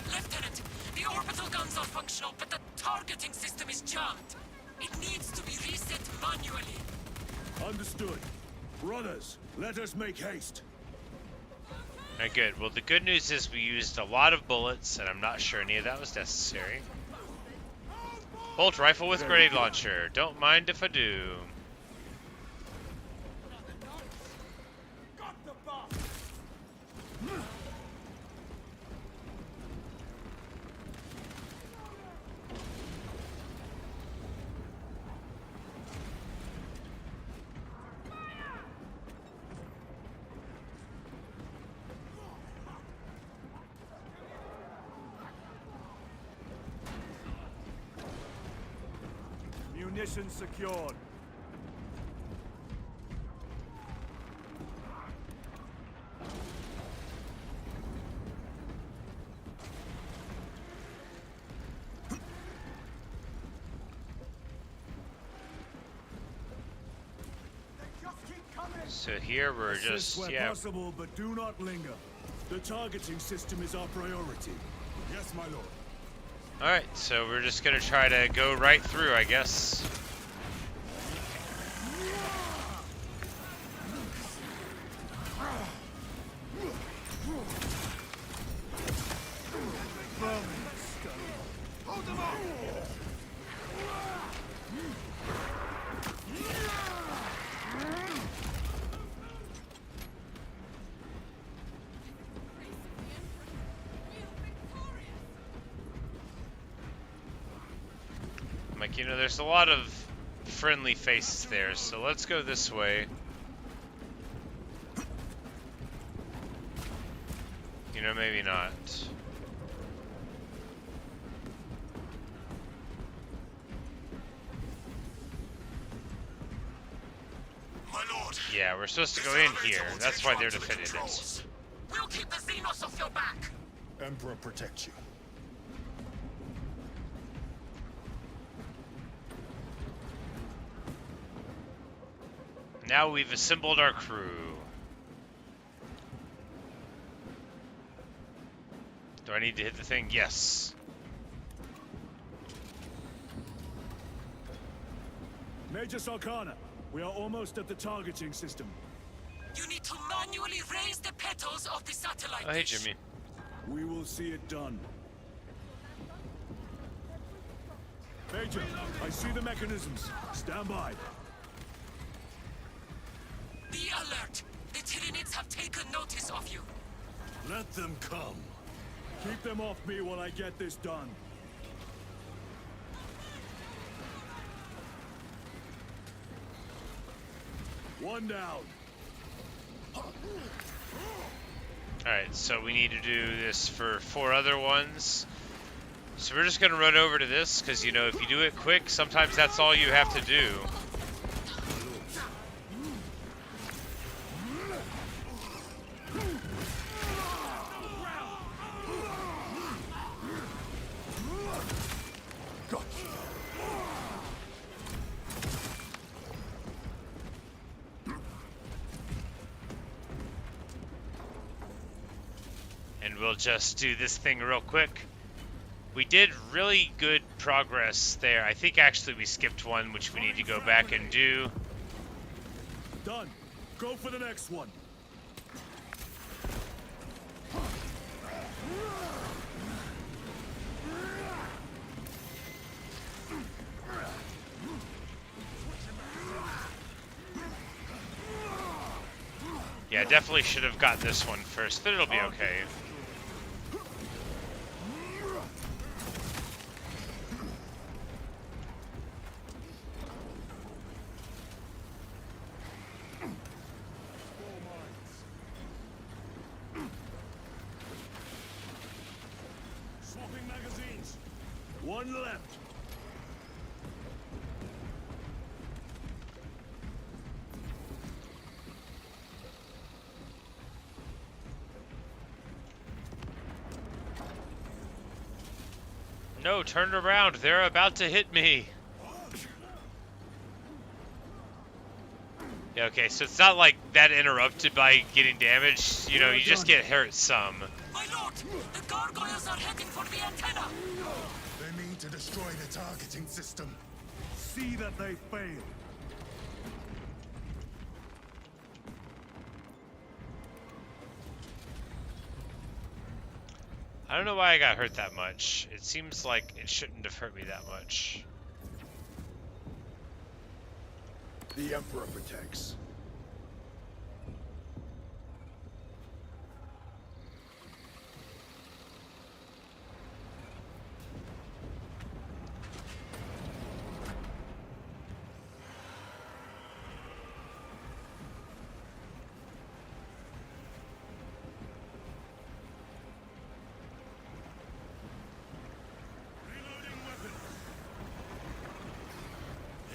Speaker 12: Lieutenant, the orbital guns are functional, but the targeting system is jammed. It needs to be reset manually.
Speaker 3: Understood. Brothers, let us make haste.
Speaker 1: Alright, good. Well, the good news is we used a lot of bullets, and I'm not sure any of that was necessary. Bolt rifle with grenade launcher. Don't mind if I do.
Speaker 8: Got the boss.
Speaker 3: Munitions secured.
Speaker 1: So here we're
Speaker 3: Assist
Speaker 1: just,
Speaker 3: where
Speaker 1: yeah.
Speaker 3: possible, but do not linger. The targeting system is our priority.
Speaker 6: Yes, my lord.
Speaker 1: Alright, so we're just gonna try to go right through, I guess.
Speaker 8: Hold them off.
Speaker 1: Like, you know, there's a lot of friendly faces there, so let's go this way. You know, maybe not.
Speaker 2: My lord.
Speaker 1: Yeah, we're supposed to go in here. That's why they're defending it.
Speaker 12: We'll keep the Xenos off your back.
Speaker 6: Emperor protect you.
Speaker 1: Now we've assembled our crew. Do I need to hit the thing? Yes.
Speaker 3: Major Sarkana, we are almost at the targeting system.
Speaker 12: You need to manually raise the petals of the satellite
Speaker 1: Oh, hey,
Speaker 12: dish.
Speaker 1: Jimmy.
Speaker 3: We will see it done. Major, I see the mechanisms. Stand by.
Speaker 12: Be alert. The Tyranids have taken notice of you.
Speaker 6: Let them come.
Speaker 3: Keep them off me while I get this done. One down.
Speaker 1: Alright, so we need to do this for 4 other ones. So we're just going to run over to this, because, you know, if you do it quick, sometimes that's all you have to do. And we'll just do this thing real quick. We did really good progress there. I think actually we skipped one, which we need to go back and do.
Speaker 3: Done. Go for the next one.
Speaker 1: Yeah, definitely should have gotten this one first, but it'll be okay.
Speaker 3: Swapping magazines. One left.
Speaker 1: No, turn around. They're about to hit me. Yeah, okay, so it's not like that interrupted by getting damaged. You know, you just get hurt some.
Speaker 12: My lord, the gargoyles are heading for the antenna.
Speaker 3: They mean to destroy the targeting system. See that they fail.
Speaker 1: I don't know why I got hurt that much. It seems like it shouldn't have hurt me that much.
Speaker 3: The Emperor protects.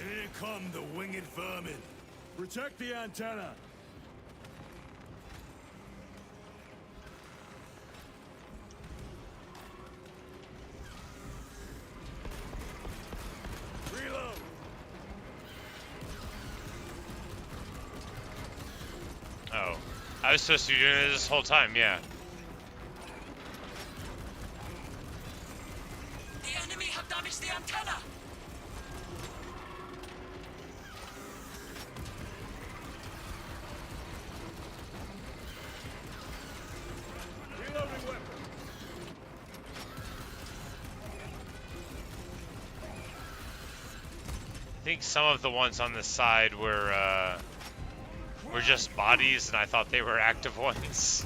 Speaker 3: Here come the winged vermin. Protect the antenna. Reload.
Speaker 1: Oh, I was supposed to be doing this whole time, yeah.
Speaker 12: The enemy have damaged the antenna.
Speaker 3: Reloading weapon.
Speaker 1: I think some of the ones on the side were just bodies, and I thought they were active ones.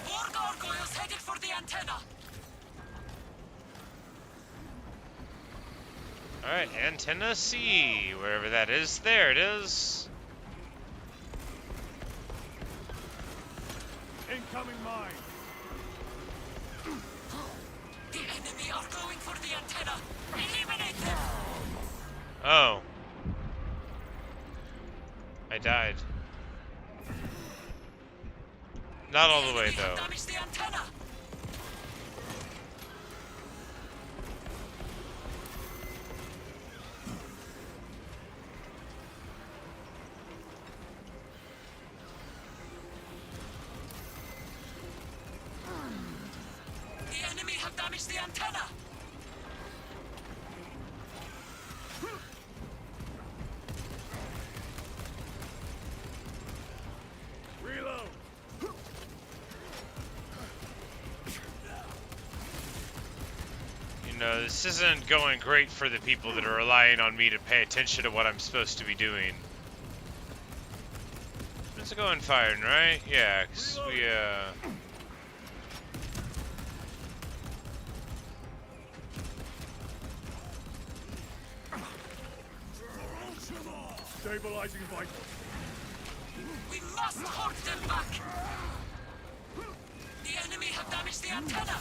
Speaker 12: More gargoyles headed for the antenna.
Speaker 1: Alright, antenna C, wherever that is. There it is.
Speaker 3: Incoming mine.
Speaker 12: The enemy are going for the antenna. Eliminate them.
Speaker 1: Oh. I died. Not all the way, though.
Speaker 12: Damage the antenna. The enemy have damaged the antenna.
Speaker 3: Reload.
Speaker 1: this isn't going great for the people that are relying on me to pay attention to what I'm supposed to be doing. It's going firing, right? Yeah, 'cause we,
Speaker 8: Stabilizing vitals.
Speaker 12: We must hold them back! The enemy have damaged the antenna!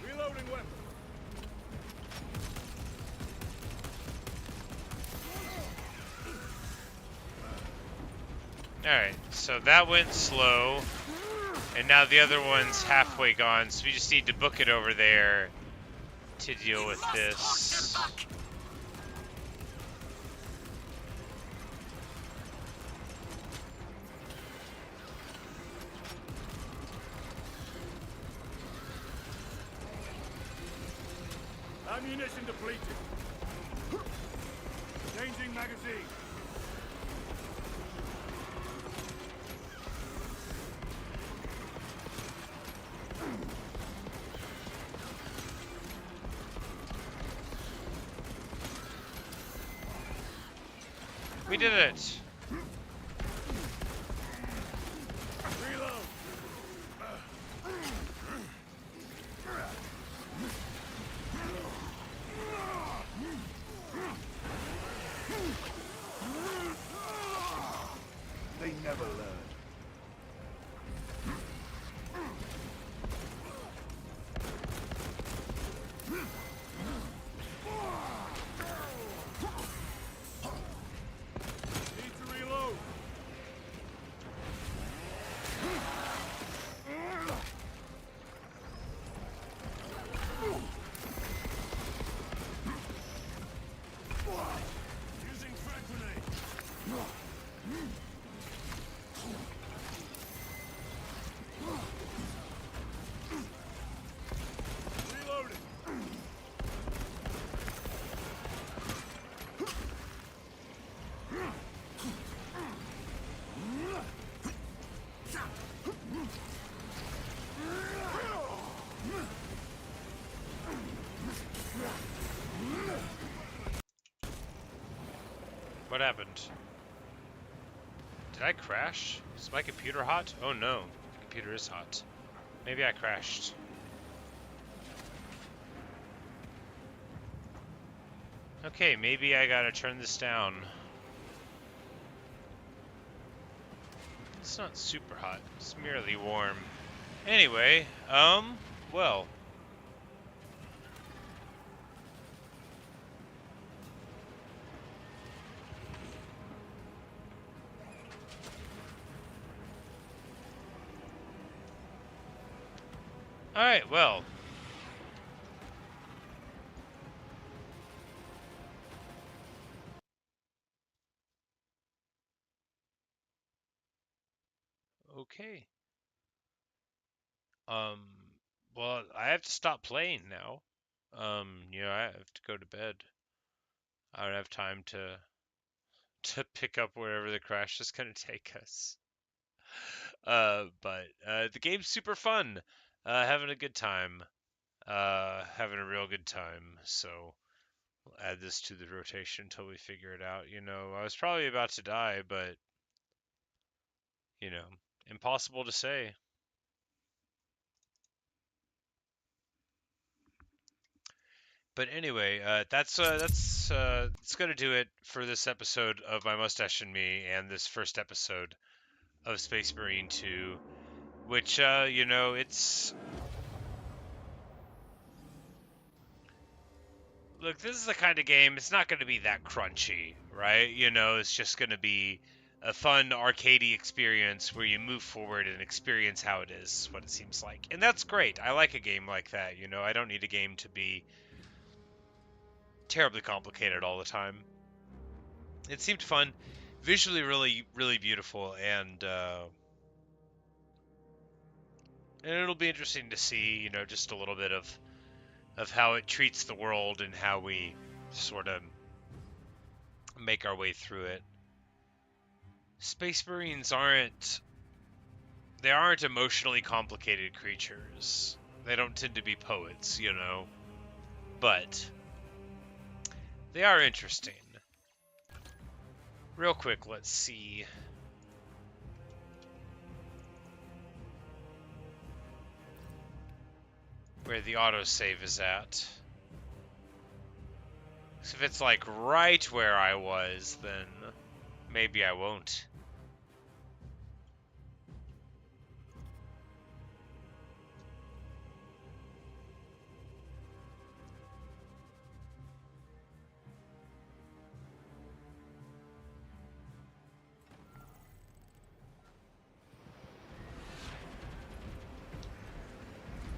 Speaker 8: Reloading weapon.
Speaker 1: Alright, so that went slow, and now the other one's halfway gone, so we just need to book it over there to deal with this.
Speaker 8: Ammunition depleted. Changing magazine.
Speaker 1: We did it!
Speaker 8: Reload. They never learn. Need to reload. Using frag grenade. Reloading.
Speaker 1: What happened? Did I crash? Is my computer hot? Oh no, the computer is hot. Maybe I crashed. Okay, maybe I gotta turn this down. It's not super hot, it's merely warm. Anyway, well. Alright, well. Okay. Well, I have to stop playing now. I have to go to bed. I don't have time to pick up wherever the crash is gonna take us. But the game's super fun. Having a good time. Having a real good time. So we'll add this to the rotation until we figure it out. I was probably about to die, but impossible to say. But anyway, that's gonna do it for this episode of My Mustache and Me, and this first episode of Space Marine 2, which it's look, this is the kind of game. It's not gonna be that crunchy, right? It's just gonna be a fun arcadey experience where you move forward and experience how it is, what it seems like, and that's great. I like a game like that. I don't need a game to be terribly complicated all the time. It seemed fun, visually really, really beautiful, and it'll be interesting to see, just a little bit of how it treats the world and how we sort of make our way through it. Space Marines aren't emotionally complicated creatures. They don't tend to be poets, you know, but they are interesting. Real quick, let's see. Where the autosave is at. So if it's like right where I was, then maybe I won't.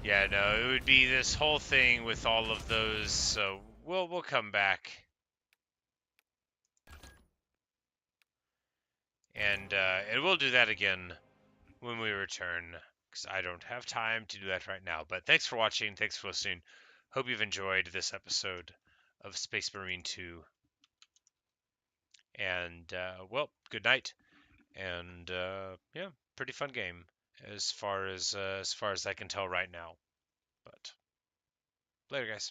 Speaker 1: Yeah, no, it would be this whole thing with all of those, so we'll come back. And we'll do that again when we return, because I don't have time to do that right now. But thanks for watching, thanks for listening. Hope you've enjoyed this episode of Space Marine 2. And, well, good night. And, yeah, pretty fun game as far as I can tell right now. But later, guys.